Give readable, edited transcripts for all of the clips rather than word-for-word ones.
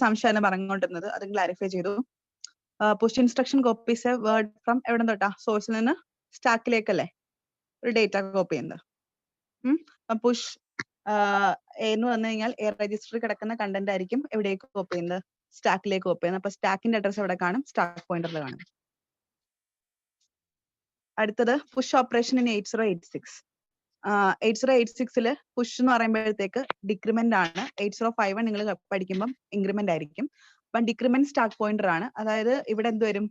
സംശയമാണ് പറഞ്ഞുകൊണ്ടിരുന്നത്, അത് ക്ലാരിഫൈ ചെയ്തു. Push instruction copies A word from എവിടെ തൊട്ടാ? സോഴ്സിൽ നിന്ന് സ്റ്റാക്കിലേക്കല്ലേ ഒരു ഡേറ്റ കോപ്പി ചെയ്യുന്നത്. പുഷ് എന്ന് വന്നു കഴിഞ്ഞാൽ എ രജിസ്റ്ററിൽ കിടക്കുന്ന കണ്ടന്റ് ആയിരിക്കും എവിടേക്ക് കോപ്പി ചെയ്യുന്നത്? സ്റ്റാക്കിലേക്ക് കോപ്പി ചെയ്യുന്നത്. അപ്പൊ സ്റ്റാക്കിന്റെ അഡ്രസ് എവിടെ കാണും? സ്റ്റാക്ക് പോയിന്ററിൽ കാണും. അടുത്തത് പുഷ് ഓപ്പറേഷൻ ഇൻ 8086. 8086 പുഷ് എന്ന് പറയുമ്പോഴത്തേക്ക് ഡിക്രിമെന്റ് ആണ്. 8051 നിങ്ങൾ പഠിക്കുമ്പോൾ ഇൻക്രിമെന്റ് ആയിരിക്കും. അപ്പൊ ഡിക്രിമെന്റ് സ്റ്റാക്ക് പോയിന്റർ ആണ്. അതായത് ഇവിടെ എന്ത് വരും?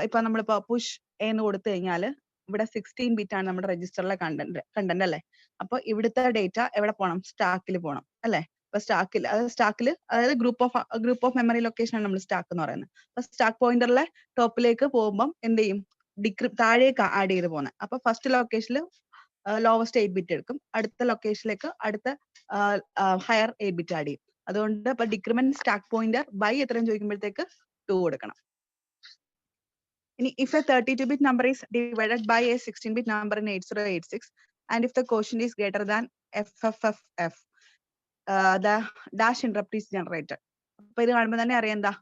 ഇപ്പൊ നമ്മളിപ്പോ പുഷ് എന്ന് കൊടുത്തു കഴിഞ്ഞാൽ ഇവിടെ 16 ബിറ്റ് ആണ് നമ്മുടെ രജിസ്റ്ററിലെ കണ്ടന്റ് അല്ലേ? അപ്പൊ ഇവിടുത്തെ ഡേറ്റ എവിടെ പോകണം? സ്റ്റാക്കിൽ പോകണം അല്ലെ? അപ്പൊ സ്റ്റാക്കിൽ അതായത് ഗ്രൂപ്പ് ഓഫ് മെമ്മറി ലൊക്കേഷൻ ആണ് നമ്മൾ സ്റ്റാക്ക് എന്ന് പറയുന്നത്. അപ്പൊ സ്റ്റാക്ക് പോയിന്ററിലെ ടോപ്പിലേക്ക് പോകുമ്പോൾ എന്ത് ചെയ്യും? താഴേക്ക് ആഡ് ചെയ്ത് പോകുന്നത്. അപ്പൊ ഫസ്റ്റ് ലൊക്കേഷനിൽ ലോവസ്റ്റ് 8 ബിറ്റ് എടുക്കും, അടുത്ത ലൊക്കേഷനിലേക്ക് അടുത്ത ഹയർ 8 ബിറ്റ് ആഡ് ചെയ്യും. അതുകൊണ്ട് ഇപ്പൊ ഡിക്രിമെന്റ് സ്റ്റാക്ക് പോയിന്റർ ബൈ എത്രയും ചോദിക്കുമ്പോഴത്തേക്ക് 2 കൊടുക്കണം. ഇനി if a 32-bit number is divided by a 16-bit number in 8086 and if the quotient is greater than FFFF, the dash interrupt is generated. അപ്പൊ ഇത് കാണുമ്പോൾ തന്നെ അറിയാം എന്താ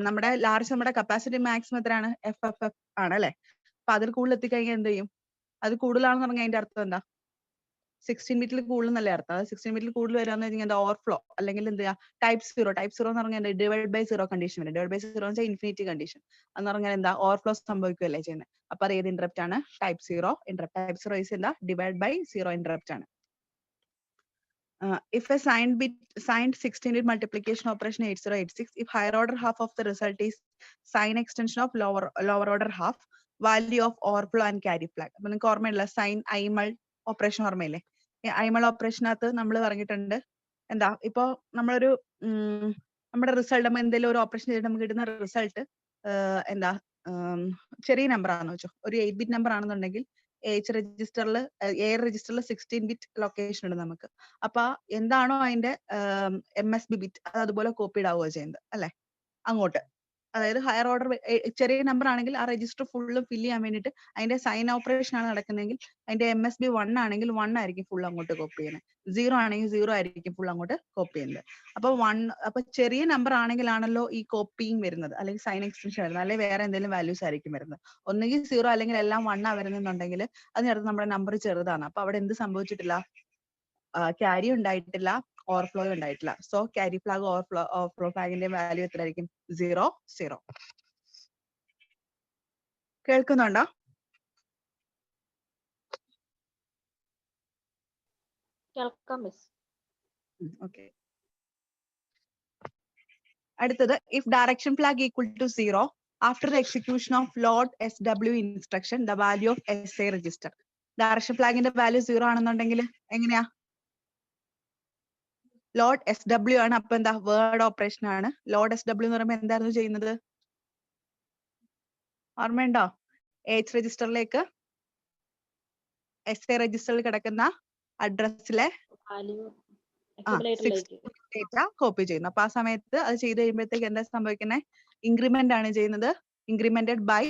നമ്മുടെ കപ്പാസിറ്റി മാക്സിമം എത്രയാണ്? FFF ആണ് അല്ലെ? അപ്പൊ അതിൽ കൂടുതൽ എത്തിക്കഴിഞ്ഞാൽ എന്ത് ചെയ്യും? അത് കൂടുതലാണെന്ന് പറഞ്ഞാൽ അതിന്റെ അർത്ഥം എന്താ? 16 ബിറ്റിൽ കൂടുതൽ എന്നല്ലേ അർത്ഥം? അത് 16 ബിറ്റിൽ കൂടുതൽ വരാന്ന് വെച്ചാൽ എന്താ? ഓവർഫ്ലോ അല്ലെങ്കിൽ എന്താ? ടൈപ്പ് സീറോ എന്ന് പറഞ്ഞാൽ എന്താ? ഡിവൈഡ് ബൈ സീറോ കണ്ടീഷൻ വരും. ഡിവൈഡ് ബൈ സീറോ എന്ന് വെച്ചാൽ ഇൻഫിനിറ്റി കണ്ടീഷൻ എന്ന് പറഞ്ഞാൽ എന്താ? ഓവർഫ്ലോ സംഭവിക്കുകയല്ലേ ചെയ്യുന്നത്. അപ്പൊ അത് ഏത് ഇന്ററപ്റ്റ് ആണ്? Type zero interrupt. Type zero is എന്താ? ഡിവൈഡ് ബൈ സീറോ ഇന്ററപ്റ്റ് ആണ്. If a signed 16-bit multiplication operation 8086, if higher order half of the result is sign extension of lower order half, value of overflow and carry flag. അപ്പൊ നിങ്ങൾക്ക് ഓർമ്മയില്ല sign ഐമൾ operation ഓർമ്മയില്ലേ? ഐമൾ ഓപ്പറേഷനകത്ത് നമ്മൾ പറഞ്ഞിട്ടുണ്ട് എന്താ? ഇപ്പൊ നമ്മുടെ റിസൾട്ട് നമ്മൾ എന്തെങ്കിലും ഒരു ഓപ്പറേഷൻ ചെയ്തിട്ട് നമുക്ക് കിട്ടുന്ന റിസൾട്ട് എന്താ? ചെറിയ നമ്പർ ആണെന്ന് വെച്ചോ, ഒരു 8 ബിറ്റ് നമ്പർ ആണെന്നുണ്ടെങ്കിൽ എ രജിസ്റ്ററിൽ 16 ബിറ്റ് ലൊക്കേഷൻ ഉണ്ട് നമുക്ക്. അപ്പൊ എന്താണോ അതിന്റെ MSB ബിറ്റ് അത് അതുപോലെ കോപ്പീഡ് ആവുക ചെയ്യുന്നത് അല്ലെ? അങ്ങോട്ട്. അതായത് ഹയർ ഓർഡർ ചെറിയ നമ്പർ ആണെങ്കിൽ ആ രജിസ്റ്റർ ഫുള്ളും ഫില്ല് ചെയ്യാൻ വേണ്ടിയിട്ട് അതിന്റെ സൈൻ ഓപ്പറേഷൻ ആണ് നടക്കുന്നതെങ്കിൽ അതിന്റെ MSB 1 ആണെങ്കിൽ 1 ആയിരിക്കും ഫുൾ അങ്ങോട്ട് കോപ്പി ചെയ്യുന്നത്. 0 ആണെങ്കിൽ 0 ആയിരിക്കും ഫുൾ അങ്ങോട്ട് കോപ്പി ചെയ്യുന്നത്. അപ്പൊ ചെറിയ നമ്പർ ആണെങ്കിലാണല്ലോ ഈ കോപ്പിയും വരുന്നത് അല്ലെങ്കിൽ സൈൻ എക്സ്റ്റൻഷൻ വരുന്നത്, അല്ലെങ്കിൽ വേറെ എന്തെങ്കിലും വാല്യൂസ് ആയിരിക്കും വരുന്നത്. ഒന്നുകിൽ 0 അല്ലെങ്കിൽ എല്ലാം 1 ആ വരുന്നുണ്ടെങ്കിൽ അതിനടുത്ത് നമ്മുടെ നമ്പർ ചെറുതാണ്. അപ്പൊ അവിടെ എന്ത് സംഭവിച്ചിട്ടില്ല? ക്യാരി ഉണ്ടായിട്ടില്ല, ഓവർഫ്ലോ ഉണ്ടായിട്ടില്ല. സോ ക്യാരി ഫ്ലാഗ് ഓവർഫ്ലോ ഫ്ലാഗിന്റെ വാല്യൂ എത്രയായിരിക്കും? 0 0. കേൾക്കുന്നുണ്ടോ? ഓക്കെ. അടുത്തത് if direction flag equal to 0 after the execution of load SW instruction the value of SA register. Direction ഫ്ലാഗിന്റെ വാല്യൂ 0 ആണെന്നുണ്ടെങ്കിൽ എങ്ങനെയാ? ലോഡ് SW ആണ്. അപ്പൊ എന്താ? വേർഡ് ഓപ്പറേഷൻ ആണ്. ലോഡ് SW എന്ന് പറയുമ്പോൾ എന്തായിരുന്നു ചെയ്യുന്നത്? ഓർമ്മയുണ്ടോ? H രജിസ്റ്ററിലേക്ക് SA രജിസ്റ്ററിൽ കിടക്കുന്ന അഡ്രസ്സിലെ ഡേറ്റ കോപ്പി ചെയ്യുന്നു. അപ്പൊ ആ സമയത്ത് അത് ചെയ്ത് കഴിയുമ്പോഴത്തേക്ക് എന്താ സംഭവിക്കുന്നത്? ഇൻക്രിമെന്റ് ആണ് ചെയ്യുന്നത്. Incremented by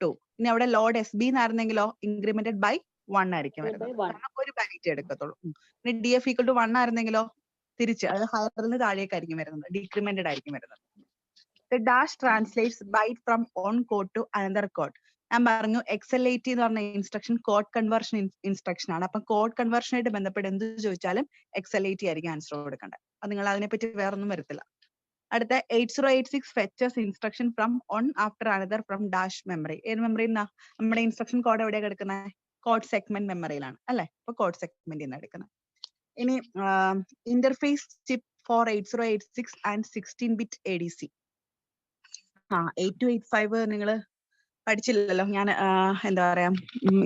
2. ഇനി അവിടെ ലോഡ് SB എന്നായിരുന്നെങ്കിലോ ഇൻക്രിമെന്റഡ് ബൈ 1 ആയിരിക്കും വരുന്നത്. കാരണം ഒരു ബൈറ്റ് എടുക്കത്തുള്ളൂ. ഇനി DF ഈക്വൽ ടു 1 ആയിരുന്നെങ്കിലോ തിരിച്ച് അത് ഹയറിൽ നിന്ന് താഴേക്കായിരിക്കും വരുന്നത്, ഡിക്രിമെന്റഡ് ആയിരിക്കും വരുന്നത്. The dash translates byte from one code to another code. ഞാൻ പറഞ്ഞു XLAT എന്ന് പറഞ്ഞ ഇൻസ്ട്രക്ഷൻ കോഡ് കൺവേർഷൻ ഇൻസ്ട്രക്ഷൻ ആണ്. അപ്പൊ കോഡ് കൺവേർഷൻ ആയിട്ട് ബന്ധപ്പെട്ട് എന്ത് ചോദിച്ചാലും XLAT ആയിരിക്കും ആൻസർ കൊടുക്കേണ്ടത്. അത് നിങ്ങൾ അതിനെപ്പറ്റി വേറൊന്നും വരത്തില്ല. അടുത്ത 8086 fetches instruction from one after another from dash memory. ഏത് മെമ്മറി എന്നാ? നമ്മുടെ ഇൻസ്ട്രക്ഷൻ കോഡ് എവിടെയാണ് എടുക്കുന്നത്? കോഡ് സെഗ്മെന്റ് മെമ്മറിയിലാണ് അല്ലെ? അപ്പൊ കോഡ് സെഗ്മെന്റിൽ നിന്ന് എടുക്കുന്നത്. ഇനി interface chip for 8086 and 16-bit ADC. 8285 നിങ്ങൾ പഠിച്ചില്ലല്ലോ. ഞാൻ എന്താ പറയാ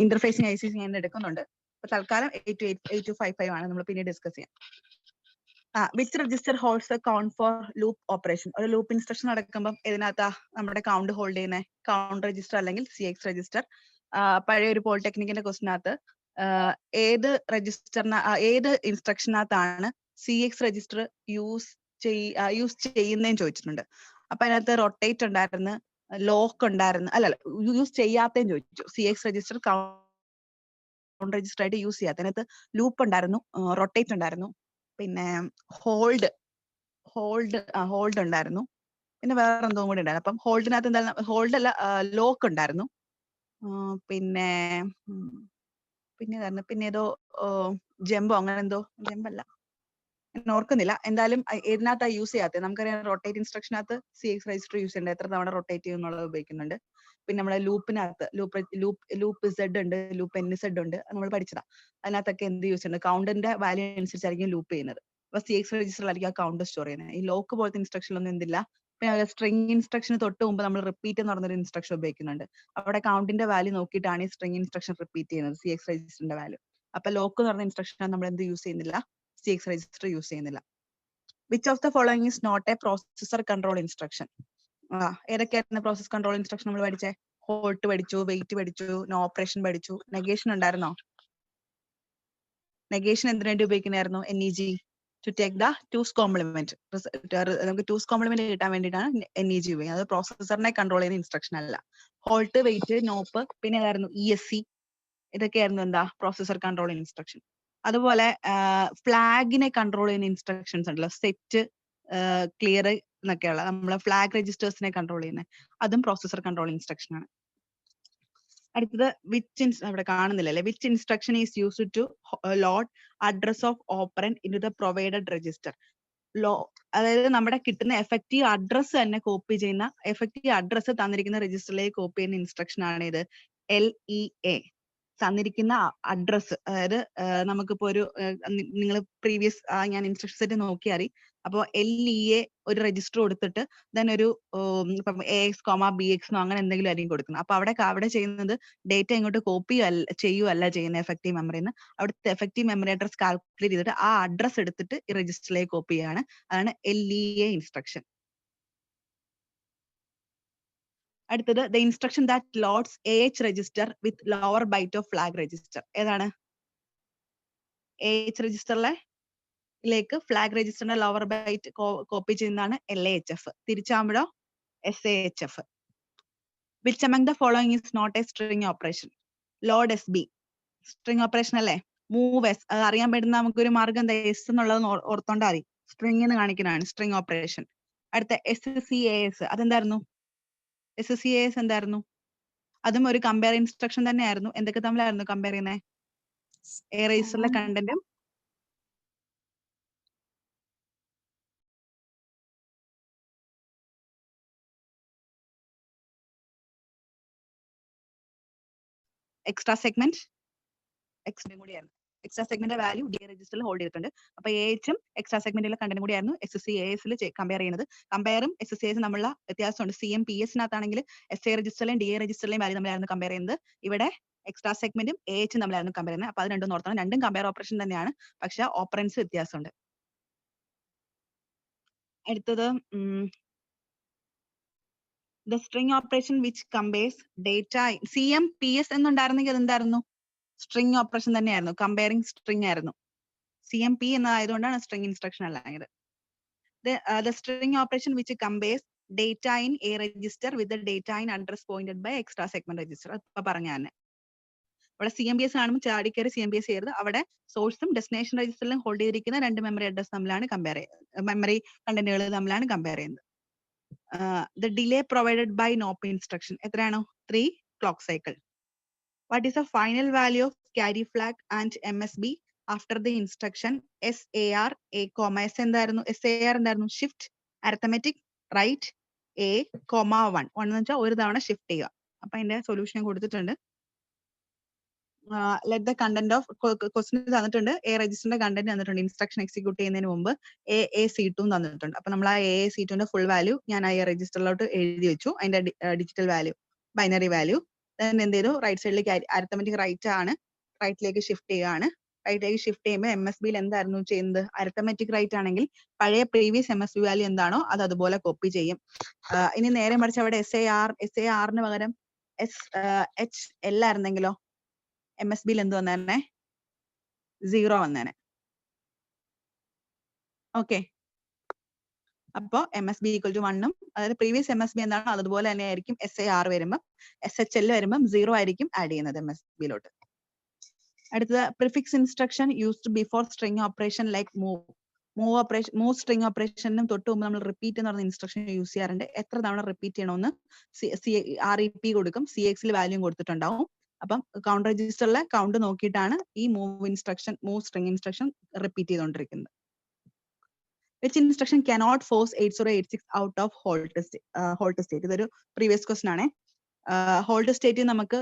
ഇന്റർഫേസിങ് IC ഞാൻ എടുക്കുന്നുണ്ട്. അപ്പൊ തൽക്കാലം 8255 ആണ്. നമ്മൾ പിന്നെ ഡിസ്കസ് ചെയ്യാം. Which register holds A count for loop operation. ഒരു ലൂപ്പ് ഇൻസ്ട്രക്ഷൻ നടക്കുമ്പോൾ ഇതിനകത്താ നമ്മുടെ കൗണ്ട് ഹോൾഡ് ചെയ്യുന്ന കൗണ്ട് രജിസ്റ്റർ അല്ലെങ്കിൽ CX രജിസ്റ്റർ. പഴയ ഒരു പോളിടെക്നിക്കിന്റെ ക്വസ്റ്റിനകത്ത് ഏത് ഇൻസ്ട്രക്ഷനകത്താണ് CX രജിസ്റ്റർ യൂസ് ചെയ്യുന്നതെന്ന് ചോദിച്ചിട്ടുണ്ട്. അപ്പൊ അതിനകത്ത് റൊട്ടേറ്റ് ഉണ്ടായിരുന്നു, ലോക്ക് ഉണ്ടായിരുന്നു, അല്ല യൂസ് ചെയ്യാത്തതെന്ന് ചോദിച്ചു. CX രജിസ്റ്റർ കൗണ്ട് രജിസ്റ്റർ ആയിട്ട് യൂസ് ചെയ്യാത്ത. അതിനകത്ത് ലൂപ്പ് ഉണ്ടായിരുന്നു, റൊട്ടേറ്റ് ഉണ്ടായിരുന്നു, പിന്നെ ഹോൾഡ് ഹോൾഡ് ഉണ്ടായിരുന്നു. പിന്നെ വേറെ എന്തോ കൂടി ഉണ്ടായിരുന്നു. അപ്പം ഹോൾഡിനകത്ത് എന്തായാലും ഹോൾഡ് അല്ല, ലോക്ക് ഉണ്ടായിരുന്നു. പിന്നെ പിന്നെ ഏതോ ജമ്പോ അങ്ങനെ എന്തോ, ജമ്പല്ല, ഞാൻ ഓർക്കുന്നില്ല. എന്തായാലും ഏതിനകത്താ യൂസ് ചെയ്യാത്തത്? നമുക്കറിയാം റൊട്ടേറ്റ് ഇൻസ്ട്രക്ഷനകത്ത് CX രജിസ്റ്റർ യൂസ് ചെയ്യേണ്ടത്, എത്ര തവണ റൊട്ടേറ്റ് ചെയ്യും എന്നുള്ളത് ഉപയോഗിക്കുന്നുണ്ട്. പിന്നെ നമ്മളെ ലൂപ്പിനകത്ത് ലൂപ്പ് Z ഉണ്ട്, ലൂപ്പ് NZ ഉണ്ട്, നമ്മൾ പഠിച്ചതാ. അതിനകത്തൊക്കെ എന്ത് യൂസ് ചെയ്യുന്നത്? കൗണ്ടിന്റെ വാല്യൂ അനുസരിച്ചായിരിക്കും ലൂപ്പ് ചെയ്യുന്നത്. അപ്പൊ CX രജിസ്റ്ററിലായിരിക്കും ആ കൗണ്ട് സ്റ്റോർ ചെയ്യുന്നത്. ഈ ലോക്ക് പോലത്തെ ഇൻസ്ട്രക്ഷനിലൊന്നും എന്തില്ല. പിന്നെ സ്ട്രിംഗ് ഇൻസ്ട്രക്ഷന് തൊട്ട് മുമ്പ് നമ്മൾ റിപ്പീറ്റ് എന്ന് പറഞ്ഞൊരു ഇൻസ്ട്രക്ഷൻ ഉപയോഗിക്കുന്നുണ്ട്. അവിടെ കൗണ്ടിന്റെ വാല്യൂ നോക്കിയിട്ടാണ് ഈ സ്ട്രിംഗ് ഇൻസ്ട്രക്ഷൻ റിപ്പീറ്റ് ചെയ്യുന്നത്, CX രജിസ്റ്ററിന്റെ വാല്യൂ. അപ്പൊ ലോക്ക് എന്ന് പറഞ്ഞ ഇൻസ്ട്രക്ഷൻ നമ്മൾ എന്ത് യൂസ് ചെയ്യുന്നില്ല? CX രജിസ്റ്റർ യൂസ് ചെയ്യുന്നില്ല. Which of the following is not a processor control instruction? ഏതൊക്കെയായിരുന്നു പ്രോസസ് കൺട്രോൾ ഇൻസ്ട്രക്ഷൻ നമ്മൾ പഠിച്ചേ? ഹോൾട്ട് പഠിച്ചു, വെയിറ്റ് പഠിച്ചു, നോ ഓപ്പറേഷൻ പഠിച്ചു. നെഗേഷൻ ഉണ്ടായിരുന്നോ? നെഗേഷൻ എന്തിനു വേണ്ടി ഉപയോഗിക്കുന്നതായിരുന്നു? NEG to take the two's complement. നമുക്ക് ടൂസ് കോംപ്ലിമെന്റ് കിട്ടാൻ വേണ്ടിയിട്ടാണ് NEG ഉപയോഗിക്കുന്നത്. അത് പ്രോസസറിനെ കൺട്രോൾ ചെയ്യുന്ന ഇൻസ്ട്രക്ഷൻ അല്ല. ഹോൾട്ട്, വെയിറ്റ്, നോപ്പ്, പിന്നെ ഏതായിരുന്നു? ESC. ഇതൊക്കെയായിരുന്നു എന്താ? Processor control instruction. അതുപോലെ ഫ്ലാഗിനെ കൺട്രോൾ ചെയ്യുന്ന ഇൻസ്ട്രക്ഷൻസ് ഉണ്ടല്ലോ, സെറ്റ്, ക്ലിയർ എന്നൊക്കെയുള്ള നമ്മളെ ഫ്ലാഗ് രജിസ്റ്റേഴ്സിനെ കൺട്രോൾ ചെയ്യുന്നത്, അതും പ്രോസസർ കൺട്രോൾ ഇൻസ്ട്രക്ഷൻ ആണ്. അടുത്തത് അവിടെ കാണുന്നില്ല അല്ലെ? Which instruction is used to load address of operand in to the provided register? അതായത് നമ്മുടെ കിട്ടുന്ന എഫക്റ്റീവ് അഡ്രസ് തന്നെ കോപ്പി ചെയ്യുന്ന, എഫക്റ്റീവ് അഡ്രസ് തന്നിരിക്കുന്ന രജിസ്റ്ററിലേക്ക് കോപ്പി ചെയ്യുന്ന ഇൻസ്ട്രക്ഷൻ ആണ് ഇത് LEA. തന്നിരിക്കുന്ന അഡ്രസ്, അതായത് നമുക്കിപ്പോ ഒരു നിങ്ങൾ പ്രീവിയസ് ഞാൻ ഇൻസ്ട്രക്ഷൻ സെറ്റ് നോക്കിയാൽ, അപ്പോൾ LEA ഒരു രജിസ്റ്റർ കൊടുത്തിട്ട് ദെൻ ഒരു ഇപ്പം AX, BX അങ്ങനെ എന്തെങ്കിലും ആയിരിക്കും കൊടുക്കുന്നത്. അപ്പൊ അവിടെ ചെയ്യുന്നത് ഡേറ്റ ഇങ്ങോട്ട് കോപ്പി ചെയ്യുകയല്ല ചെയ്യുന്ന എഫക്റ്റീവ് മെമ്മറിന്ന്. അവിടുത്തെ എഫക്റ്റീവ് മെമ്മറി അഡ്രസ് കാൽക്കുലേറ്റ് ചെയ്തിട്ട് ആ അഡ്രസ് എടുത്തിട്ട് ഈ രജിസ്റ്ററിലേക്ക് കോപ്പി ചെയ്യാണ്. അതാണ് LEA ഇൻസ്ട്രക്ഷൻ. അടുത്തത് the instruction that loads AH register with lower byte of flag register. ഏതാണ്? AH രജിസ്റ്ററിലേക്ക് ഫ്ലാഗ് രജിസ്റ്ററിന്റെ ലോവർ ബൈറ്റ് കോപ്പി ചെയ്യുന്നതാണ് LAHF. തിരിച്ചാകുമ്പോഴോ SAHF. Which among the following is not a string operation? Load SB string operation അല്ലേ? Move S, അത് അറിയാൻ പറ്റുന്ന നമുക്കൊരു മാർഗം എന്താ? S എന്നുള്ളത് ഓർത്തോണ്ടാ മതി. സ്ട്രിംഗ് എന്ന് കാണിക്കുന്നതാണ് സ്ട്രിംഗ് ഓപ്പറേഷൻ. അടുത്ത SCAS, അതെന്തായിരുന്നു? SCAS എന്തായിരുന്നു? അതും ഒരു കമ്പയർ ഇൻസ്ട്രക്ഷൻ തന്നെയായിരുന്നു. എന്തൊക്കെ തമ്മിലായിരുന്നു കമ്പയർ ചെയ്യുന്നത്? A രജിസ്റ്ററിലെ കണ്ടന്റും എക്സ്ട്രാ സെഗ്മെന്റ് കൂടിയായിരുന്നു. എക്സ്ട്രാ സെഗ്മെന്റ് വാല്യൂ DA രജിസ്റ്ററിൽ ഹോൾഡ് ചെയ്തിട്ടുണ്ട്. അപ്പൊ AHും എക്സ്ട്രാ സെഗ്മെന്റിലെ കണ്ടന്റ് കൂടിയായിരുന്നു SCASൽ കമ്പയർ ചെയ്യുന്നത്. കമ്പയറും SCAS തമ്മിലുള്ള വ്യത്യാസമുണ്ട്. CMPSനകത്താണെങ്കിൽ SA രജിസ്റ്ററിലെയും DA രജിസ്റ്ററിലെയും വാല്യൂ തമ്മിലായിരുന്നു കമ്പയർ ചെയ്യുന്നത്. ഇവിടെ എക്സ്ട്രാ സെഗ്മെന്റും AHും തമ്മിലായിരുന്നു കമ്പയർ ചെയ്യുന്നത്. അപ്പൊ അത് രണ്ടും ഓർത്തണം. രണ്ടും കമ്പയർ ഓപ്പറേഷൻ തന്നെയാണ്, പക്ഷെ ഓപ്പറൻസ് വ്യത്യാസമുണ്ട്. അടുത്തത് the string operation which compares data. CMPS എന്നുണ്ടായിരുന്നെങ്കിൽ അതെന്തായിരുന്നു? സ്ട്രിംഗ് ഓപ്പറേഷൻ തന്നെയായിരുന്നു, കമ്പയറിംഗ് സ്ട്രിംഗ് ആയിരുന്നു. CMP എന്നതായതുകൊണ്ടാണ് സ്ട്രിംഗ് ഇൻസ്ട്രക്ഷൻ അല്ലായത്. The string operation which compares data in A register with the data in address pointed by extra segment register. അപ്പൊ പറഞ്ഞ തന്നെ ഇവിടെ CMPS കാണുമ്പോൾ ചാടിക്കയറി CMPS ചെയ്യരുത്. അവിടെ സോഴ്സും ഡെസ്റ്റിനേഷൻ രജിസ്റ്ററിലും ഹോൾഡ് ചെയ്തിരിക്കുന്ന രണ്ട് മെമ്മറി അഡ്രസ് തമ്മിലാണ് കമ്പയർ ചെയ്യുന്നത്, മെമ്മറി കണ്ടന്റുകൾ തമ്മിലാണ് കമ്പയർ ചെയ്യുന്നത്. The delay provided by NOP instruction എത്രയാണോ? 3 clock cycle. What is the final value of carry flag and MSB after the instruction SAR A, S എന്തായിരുന്നു? SAR എന്തായിരുന്നു? Shift arithmetic right A, 1 എന്ന് വെച്ചാൽ ഒരു തവണ shift ചെയ്യുക. അപ്പൊ അതിന്റെ സൊല്യൂഷൻ കൊടുത്തിട്ടുണ്ട്. Let the content of question തന്നിട്ടുണ്ട്. A രജിസ്റ്ററിന്റെ കണ്ടന്റ് തന്നിട്ടുണ്ട്. ഇൻസ്ട്രക്ഷൻ എക്സിക്യൂട്ട് ചെയ്യുന്നതിന് മുമ്പ് AAC2 തന്നിട്ടുണ്ട്. അപ്പൊ നമ്മൾ ആ AAC2ന്റെ ഫുൾ വാല്യൂ ഞാൻ ആ രജിസ്റ്ററിലോട്ട് എഴുതി വെച്ചു. അതിന്റെ ഡിജിറ്റൽ വാല്യൂ, ബൈനറി വാല്യൂ. എന്ത് ചെയ്തു? റൈറ്റ് സൈഡിലേക്ക് അരിത്തമെറ്റിക് റൈറ്റ് ആണ്, റൈറ്റിലേക്ക് ഷിഫ്റ്റ് ചെയ്യുകയാണ്. റൈറ്റിലേക്ക് ഷിഫ്റ്റ് ചെയ്യുമ്പോൾ MSBയിൽ എന്തായിരുന്നു ചെയ്യുന്നത്? അരിത്തമെറ്റിക് റൈറ്റ് ആണെങ്കിൽ പഴയ പ്രീവിയസ് MSB വാല്യൂ എന്താണോ അത് അതുപോലെ കോപ്പി ചെയ്യും. ഇനി നേരെ മറിച്ച് അവിടെ SARന് പകരം SHL ആയിരുന്നെങ്കിലോ MSBയിൽ എന്ത് വന്നേനെ? 0 വന്നേനെ. ഓക്കെ, അപ്പോ MSB ഈക്വൽ ടു 1ഉം, അതായത് പ്രീവിയസ് MSB എന്താണോ അതുപോലെ തന്നെ ആയിരിക്കും SAR വരുമ്പോൾ. SHL വരുമ്പോൾ 0 ആയിരിക്കും ആഡ് ചെയ്യുന്നത് MSBയിലോട്ട്. അടുത്തത് prefix instruction used before string operation like move. Move string ഓപ്പറേഷനും തൊട്ട് മുമ്പ് നമ്മൾ റിപ്പീറ്റ് എന്ന് പറഞ്ഞ ഇൻസ്ട്രക്ഷൻ യൂസ് ചെയ്യാറുണ്ട്. എത്ര തവണ റിപ്പീറ്റ് ചെയ്യണമെന്ന് REP കൊടുക്കും, CX വാല്യൂ കൊടുത്തിട്ടുണ്ടാവും. അപ്പം കൗണ്ട് രജിസ്റ്ററിലെ കൗണ്ട് നോക്കിയിട്ടാണ് ഈ മൂവ് സ്ട്രിംഗ് ഇൻസ്ട്രക്ഷൻ റിപ്പീറ്റ് ചെയ്തുകൊണ്ടിരിക്കുന്നത്. Which instruction cannot force 8086 out of halt state? ഇതൊരു പ്രീവിയസ് ക്വസ്റ്റൻ ആണ്. ഹോൾഡ് സ്റ്റേറ്റ് നമുക്ക്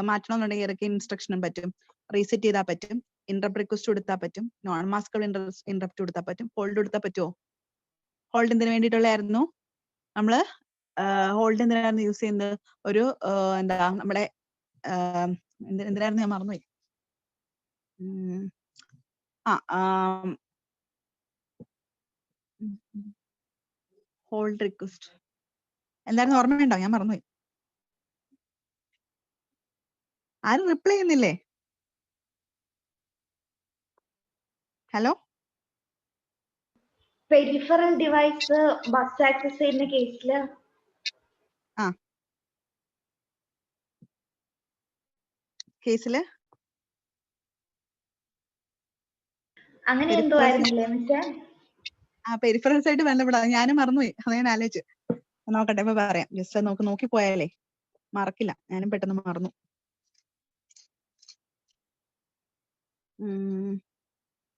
മാറ്റണമെന്നുണ്ടെങ്കിൽ ഏതൊക്കെ ഇൻസ്ട്രക്ഷനും പറ്റും? റീസെറ്റ് ചെയ്താൽ പറ്റും, ഇന്ററപ്റ്റ് റിക്വസ്റ്റ് കൊടുത്താൽ പറ്റും, നോൺ മാസ്കബിൾ ഇന്ററപ്റ്റ് കൊടുത്താൽ പറ്റും, ഹോൾഡ് കൊടുത്താൽ പറ്റുമോ? ഹോൾഡ് എന്തിനു വേണ്ടിയിട്ടുള്ളതായിരുന്നു? നമ്മള് ഹോൾഡ് എന്തിനായിരുന്നു യൂസ് ചെയ്യുന്നത്? ഒരു എന്താ നമ്മുടെ എന്തിനായിരുന്നു, ഞാൻ മറന്നുപോയി. ഹോൾഡ് റിക്വസ്റ്റ് എന്തായിരുന്നു, ഓർമ്മയുണ്ടോ? ഞാൻ മറന്നുപോയി. ആരും റിപ്ലൈ ചെയ്യുന്നില്ലേ? Hello, peripheral device bus access ചെയ്യുന്ന കേസില് അങ്ങനെ എന്തോ ആയിരുന്നില്ലേ മിസ്സേ? പെരിഫറൽസ് ആയിട്ട് ബന്ധപ്പെടാം. ഞാനും മറന്നുപോയി, അത് ഞാൻ ആലോചിച്ചു. നോക്കട്ടെ, ഇപ്പൊ പറയാം. ജസ്റ്റ് നോക്കി പോയാലേ മറക്കില്ല. ഞാനും പെട്ടെന്ന് മറന്നു.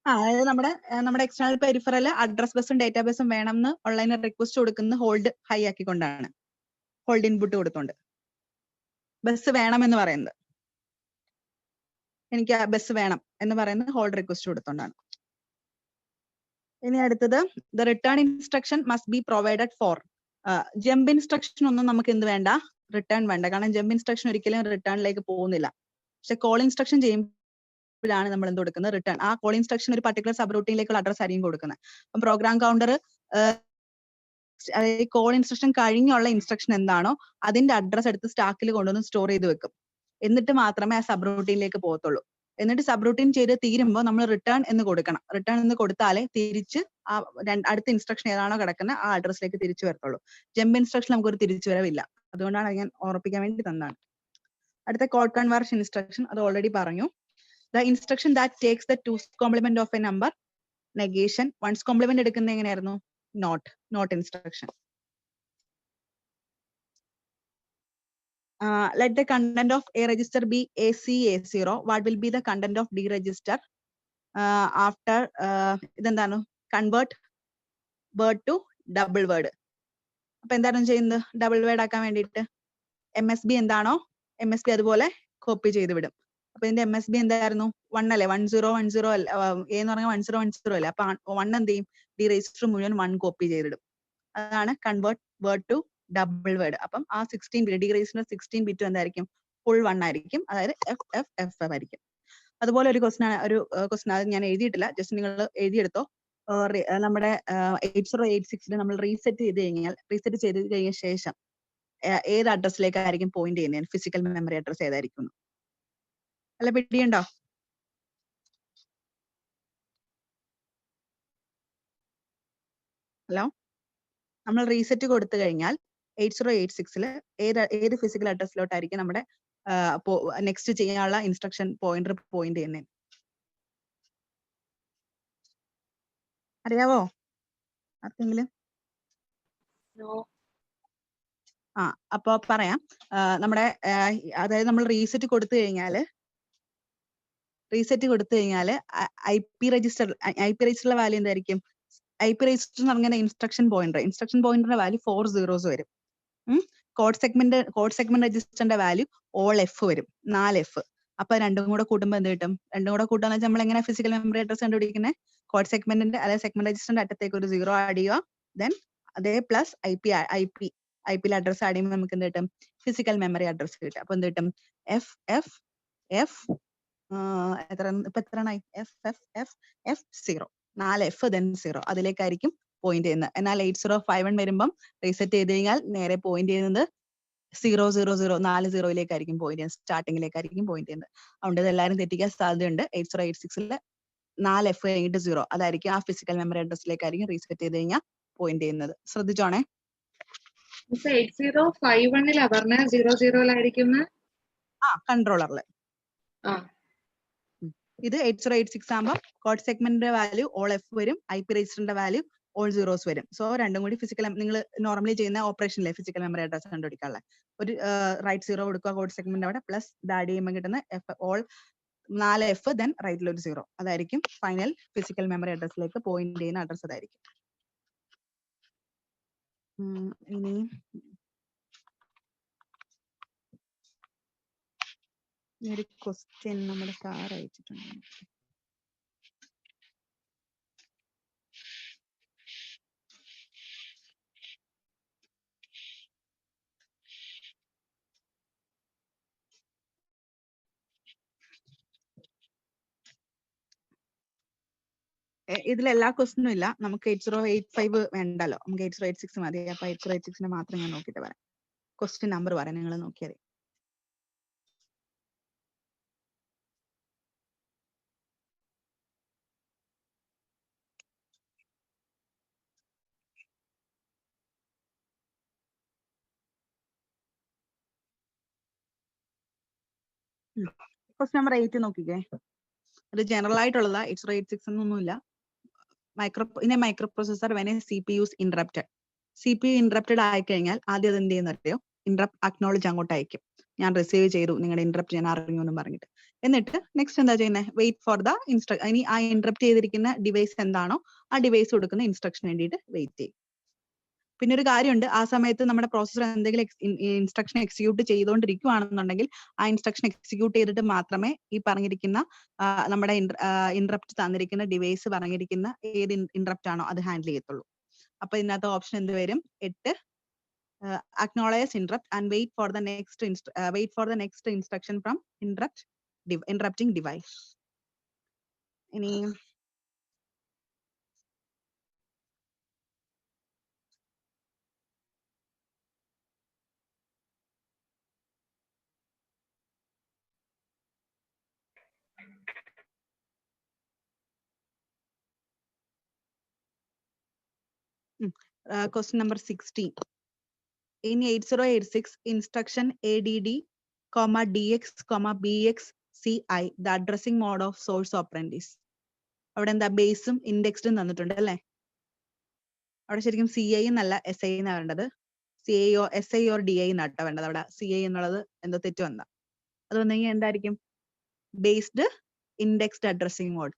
അതായത് നമ്മുടെ എക്സ്റ്റേണൽ പെരിഫറൽ അഡ്രസ് ബസും ഡേറ്റാബേസും വേണമെന്ന് ഓൺലൈനിൽ റിക്വസ്റ്റ് കൊടുക്കുന്ന ഹോൾഡ് ഹൈ ആക്കിക്കൊണ്ടാണ്, ഹോൾഡ് ഇൻപുട്ട് കൊടുത്തോണ്ട്. ബസ് വേണമെന്ന് പറയുന്നത്, എനിക്ക് ആ ബസ് വേണം എന്ന് പറയുന്നത് ഹോൾഡ് റിക്വസ്റ്റ് കൊടുത്തോണ്ടാണ്. ഇനി അടുത്തത്, the return instruction must be provided four. Jump instruction ഒന്നും നമുക്ക് എന്ത് വേണ്ട, റിട്ടേൺ വേണ്ട. കാരണം ജമ്പ് ഇൻസ്ട്രക്ഷൻ ഒരിക്കലും റിട്ടേണിലേക്ക് പോകുന്നില്ല. പക്ഷെ കോൾ ഇൻസ്ട്രക്ഷൻ ചെയ്യുമ്പോഴാണ് നമ്മൾ എന്ത് കൊടുക്കുന്നത്, റിട്ടേൺ. ആ കോൾ ഇൻസ്ട്രക്ഷൻ ഒരു പർട്ടിക്കുലർ സബ് റൂട്ടീനിലേക്കുള്ള അഡ്രസ് ആയിരിക്കും കൊടുക്കുന്നത്. അപ്പം പ്രോഗ്രാം കൗണ്ടർ അതായത് കോൾ ഇൻസ്ട്രക്ഷൻ കഴിഞ്ഞുള്ള ഇൻസ്ട്രക്ഷൻ എന്താണോ അതിന്റെ അഡ്രസ് എടുത്ത് സ്റ്റാക്കിൽ കൊണ്ടുവന്ന് സ്റ്റോർ ചെയ്ത് വെക്കും. എന്നിട്ട് മാത്രമേ ആ സബ് റൂട്ടീനിലേക്ക് പോകത്തുള്ളൂ. എന്നിട്ട് സബ് റൂട്ടീൻ ചെയ്ത് തീരുമ്പോൾ നമ്മൾ റിട്ടേൺ എന്ന് കൊടുക്കണം. റിട്ടേൺ എന്ന് കൊടുത്താലേ തിരിച്ച് ആ അടുത്ത ഇൻസ്ട്രക്ഷൻ ഏതാണോ കിടക്കുന്നത് ആ അഡ്രസ്സിലേക്ക് തിരിച്ചു വരത്തുള്ളൂ. ജമ്പ് ഇൻസ്ട്രക്ഷൻ നമുക്കൊരു തിരിച്ചുവരവില്ല. അതുകൊണ്ടാണ് ഞാൻ ഓർപ്പിക്കാൻ വേണ്ടി തന്നതാണ്. അടുത്ത കോൾ കൺവേർഷൻ ഇൻസ്ട്രക്ഷൻ, അത് ഓൾറെഡി പറഞ്ഞു. The instruction that takes the 2's complement of a number, negation. 1's complement എടുക്കുന്നത് എങ്ങനെയായിരുന്നു? Not instruction. Let the content of A register be AC0. What will be the content of D register after ഇതെന്താണ്? Convert word to double word. അപ്പൊ എന്താണ് ചെയ്യുന്നത്? Double word ആക്കാൻ വേണ്ടിയിട്ട് MSB എന്താണോ MSB അതുപോലെ കോപ്പി ചെയ്ത് വിടും. അപ്പൊ ഇതിന്റെ MSB എന്തായിരുന്നു? 1 അല്ലേ? 1010 അല്ല, എന്ന് പറഞ്ഞാൽ 1010 അല്ലേ? അപ്പൊ 1 എന്ത് ചെയ്യും? ഡി രജിസ്റ്റർ മുഴുവൻ 1 കോപ്പി ചെയ്തിടും. അതാണ് convert word to double word. അപ്പം ആ 16 ബിറ്റ്, ഡി രജിസ്റ്റർ 16 ബിറ്റ് എന്തായിരിക്കും? ഫുൾ 1 ആയിരിക്കും. അതായത് FF ആയിരിക്കും. അതുപോലെ ഒരു ക്വസ്റ്റൻ അത് ഞാൻ എഴുതിയിട്ടില്ല, ജസ്റ്റ് നിങ്ങൾ എഴുതിയെടുത്തോ. നമ്മുടെ 8086 നമ്മൾ റീസെറ്റ് ചെയ്ത് കഴിഞ്ഞ ശേഷം ഏത് അഡ്രസ്സിലേക്കായിരിക്കും പോയിന്റ് ചെയ്യുന്നത്? ഫിസിക്കൽ മെമ്മറി അഡ്രസ് ഏതായിരിക്കും? അല്ല, പിടിയുണ്ടോ? ഹലോ, നമ്മൾ റീസെറ്റ് കൊടുത്തു കഴിഞ്ഞാൽ 8086 ഏത് ഫിസിക്കൽ അഡ്രസ്സിലോട്ടായിരിക്കും നമ്മുടെ നെക്സ്റ്റ് ചെയ്യാനുള്ള ഇൻസ്ട്രക്ഷൻ പോയിന്റ് ചെയ്യുന്നത്? അറിയാവോ ആർക്കെങ്കിലും? അപ്പൊ പറയാം. നമ്മുടെ അതായത് നമ്മൾ റീസെറ്റ് കൊടുത്തു കഴിഞ്ഞാല് IP രജിസ്റ്ററിലെ വാല്യൂ എന്തായിരിക്കും? IP രജിസ്റ്റർ എന്ന് പറഞ്ഞ ഇൻസ്ട്രക്ഷൻ പോയിന്ററിന്റെ വാല്യൂ 4 zeros വരും. കോഡ് സെഗ്മെന്റ് രജിസ്റ്ററിന്റെ വാല്യൂ ഓൾ F വരും, 4 F. അപ്പൊ രണ്ടും കൂടെ കൂട്ടുമ്പോൾ എന്ത് കിട്ടും? രണ്ടും കൂടെ കൂട്ടാന്ന് വെച്ചാൽ നമ്മൾ എങ്ങനെ ഫിസിക്കൽ മെമ്മറി അഡ്രസ് കണ്ടുപിടിക്കുന്നത്? കോഡ് സെഗ്മെന്റിന്റെ അതായത് സെഗ്മെന്റ് രജിസ്റ്ററിന്റെ അറ്റത്തേക്ക് ഒരു 0 ആഡ് ചെയ്യുക, ദെൻ അതേ പ്ലസ് ഐപിയിൽ അഡ്രസ് ആഡ് ചെയ്യുമ്പോൾ നമുക്ക് എന്ത് കിട്ടും? ഫിസിക്കൽ മെമ്മറി അഡ്രസ് കിട്ടും. അപ്പൊ എന്ത് കിട്ടും? FF F0, 4 F then 0, അതിലേക്കായിരിക്കും point ചെയ്യുന്നത്. എന്നാൽ 8051 വരുമ്പം റീസെറ്റ് ചെയ്ത് കഴിഞ്ഞാൽ നേരെ പോയിന്റ് ചെയ്യുന്നത് 000, 4 0യിലേക്കായിരിക്കും പോയിന്റ് ചെയ്യുന്നത്, സ്റ്റാർട്ടിങ്ങിലേക്കായിരിക്കും പോയിന്റ് ചെയ്യുന്നത്. അതുകൊണ്ട് ഇതെല്ലാവരും തെറ്റിക്കാൻ സാധ്യതയുണ്ട്. 8086 4 F കഴിഞ്ഞിട്ട് 0, അതായിരിക്കും ആ ഫിസിക്കൽ മെമ്മറി അഡ്രസ്സിലേക്കായിരിക്കും റീസെറ്റ് ചെയ്ത് കഴിഞ്ഞാൽ പോയിന്റ് ചെയ്യുന്നത്. ശ്രദ്ധിച്ചോണേ. 8051 പറഞ്ഞ 00 കൺട്രോളറില് ഇത് 8086 ആകുമ്പോൾ കോഡ് സെഗ്മെന്റിന്റെ വാല്യൂ ഓൾ എഫ് വരും, IP രജിസ്റ്ററിന്റെ വാല്യൂ ഓൾ സീറോസ് വരും. സോ രണ്ടും കൂടി ഫിസിക്കൽ നിങ്ങൾ നോർമലി ചെയ്യുന്ന ഓപ്പറേഷനിലെ ഫിസിക്കൽ മെമ്മറി അഡ്രസ് കണ്ടുപിടിക്കാനുള്ള ഒരു റൈറ്റ് 0 കൊടുക്കുക കോഡ് സെഗ്മെന്റ് അവിടെ പ്ലസ് ഇത് ആഡ് ചെയ്യുമ്പോൾ കിട്ടുന്ന എഫ് ഓൾ 4F ദെൻ റൈറ്റിൽ ഒരു 0 അതായിരിക്കും ഫൈനൽ ഫിസിക്കൽ മെമ്മറി അഡ്രസ്സിലേക്ക് പോയിന്റ് ചെയ്യുന്ന അഡ്രസ് അതായിരിക്കും. ഇനി ഒരു ക്വസ്റ്റ്യൻ നമ്മുടെ സാർ അയച്ചിട്ടുണ്ട്. ഇതിൽ എല്ലാ ക്വസ്റ്റ്യനും ഇല്ല, നമുക്ക് 8085 വേണ്ടല്ലോ, നമുക്ക് 8086 മതി. അപ്പൊ 8086 മാത്രം ഞാൻ നോക്കിയിട്ട് പറയാം. ക്വസ്റ്റ്യൻ നമ്പർ പറയാം, നിങ്ങൾ നോക്കിയാൽ. ക്വസ്റ്റ്യൻ നമ്പർ 8 നോക്കിക്കേ. ഒരു ജനറൽ ആയിട്ടുള്ളതാ, 8086 എന്നൊന്നുമില്ല. In A micro processor when A CPU is interrupted. CPU interrupted ആയി കഴിഞ്ഞാൽ ആദ്യം അത് എന്ത് ചെയ്യുന്നറിയോ, ഇന്ററപ്റ്റ് അക്നോളജ് അങ്ങോട്ട് അയക്കും. ഞാൻ റിസീവ് ചെയ്തു, നിങ്ങളുടെ ഇന്ററപ്റ്റ് ഞാൻ അറിഞ്ഞു എന്നും പറഞ്ഞിട്ട്. എന്നിട്ട് നെക്സ്റ്റ് എന്താ ചെയ്യുന്നത്, വെയിറ്റ് ഫോർ ദ ഇനി ആ ഇന്ററപ്റ്റ് ചെയ്തിരിക്കുന്ന ഡിവൈസ് എന്താണോ ആ ഡിവൈസ് കൊടുക്കുന്ന ഇൻസ്ട്രക്ഷൻ വേണ്ടിയിട്ട് വെയിറ്റ് ചെയ്യും. പിന്നെ ഒരു കാര്യമുണ്ട്, ആ സമയത്ത് നമ്മുടെ പ്രോസസർ എന്തെങ്കിലും ഇൻസ്ട്രക്ഷൻ എക്സിക്യൂട്ട് ചെയ്തുകൊണ്ടിരിക്കുകയാണെന്നുണ്ടെങ്കിൽ ആ ഇൻസ്ട്രക്ഷൻ എക്സിക്യൂട്ട് ചെയ്തിട്ട് മാത്രമേ ഈ പറഞ്ഞിരിക്കുന്ന നമ്മുടെ ഇന്ററപ്റ്റ് തന്നിരിക്കുന്ന ഡിവൈസ് പറഞ്ഞിരിക്കുന്ന ഏത് ഇന്ററപ്റ്റ് ആണോ അത് ഹാൻഡിൽ ചെയ്യത്തുള്ളൂ. അപ്പൊ ഇതിനകത്ത് ഓപ്ഷൻ എന്ത് വരും, 8 acknowledge interrupt and wait for the next instruction from interrupting device. ഇനി question number 16. In 8086 instruction ADD, DX, BX, CI, the addressing mode of source operand is. അവിടെ എന്താ ബേസും ഇൻഡെക്സും തന്നിട്ടുണ്ട് അല്ലേ? അവിടെ ശരിക്കും CI എന്നല്ല SI എന്നാ വേണ്ടത്. SI or DI എന്നാട്ടോ വേണ്ടത്. അവിടെ CI എന്നുള്ളത് എന്തോ തെറ്റ് വന്ന. അത് വന്നെങ്കിൽ എന്തായിരിക്കും, ബേസ്ഡ് ഇൻഡെക്സ്ഡ് അഡ്രസ്സിംഗ് മോഡ്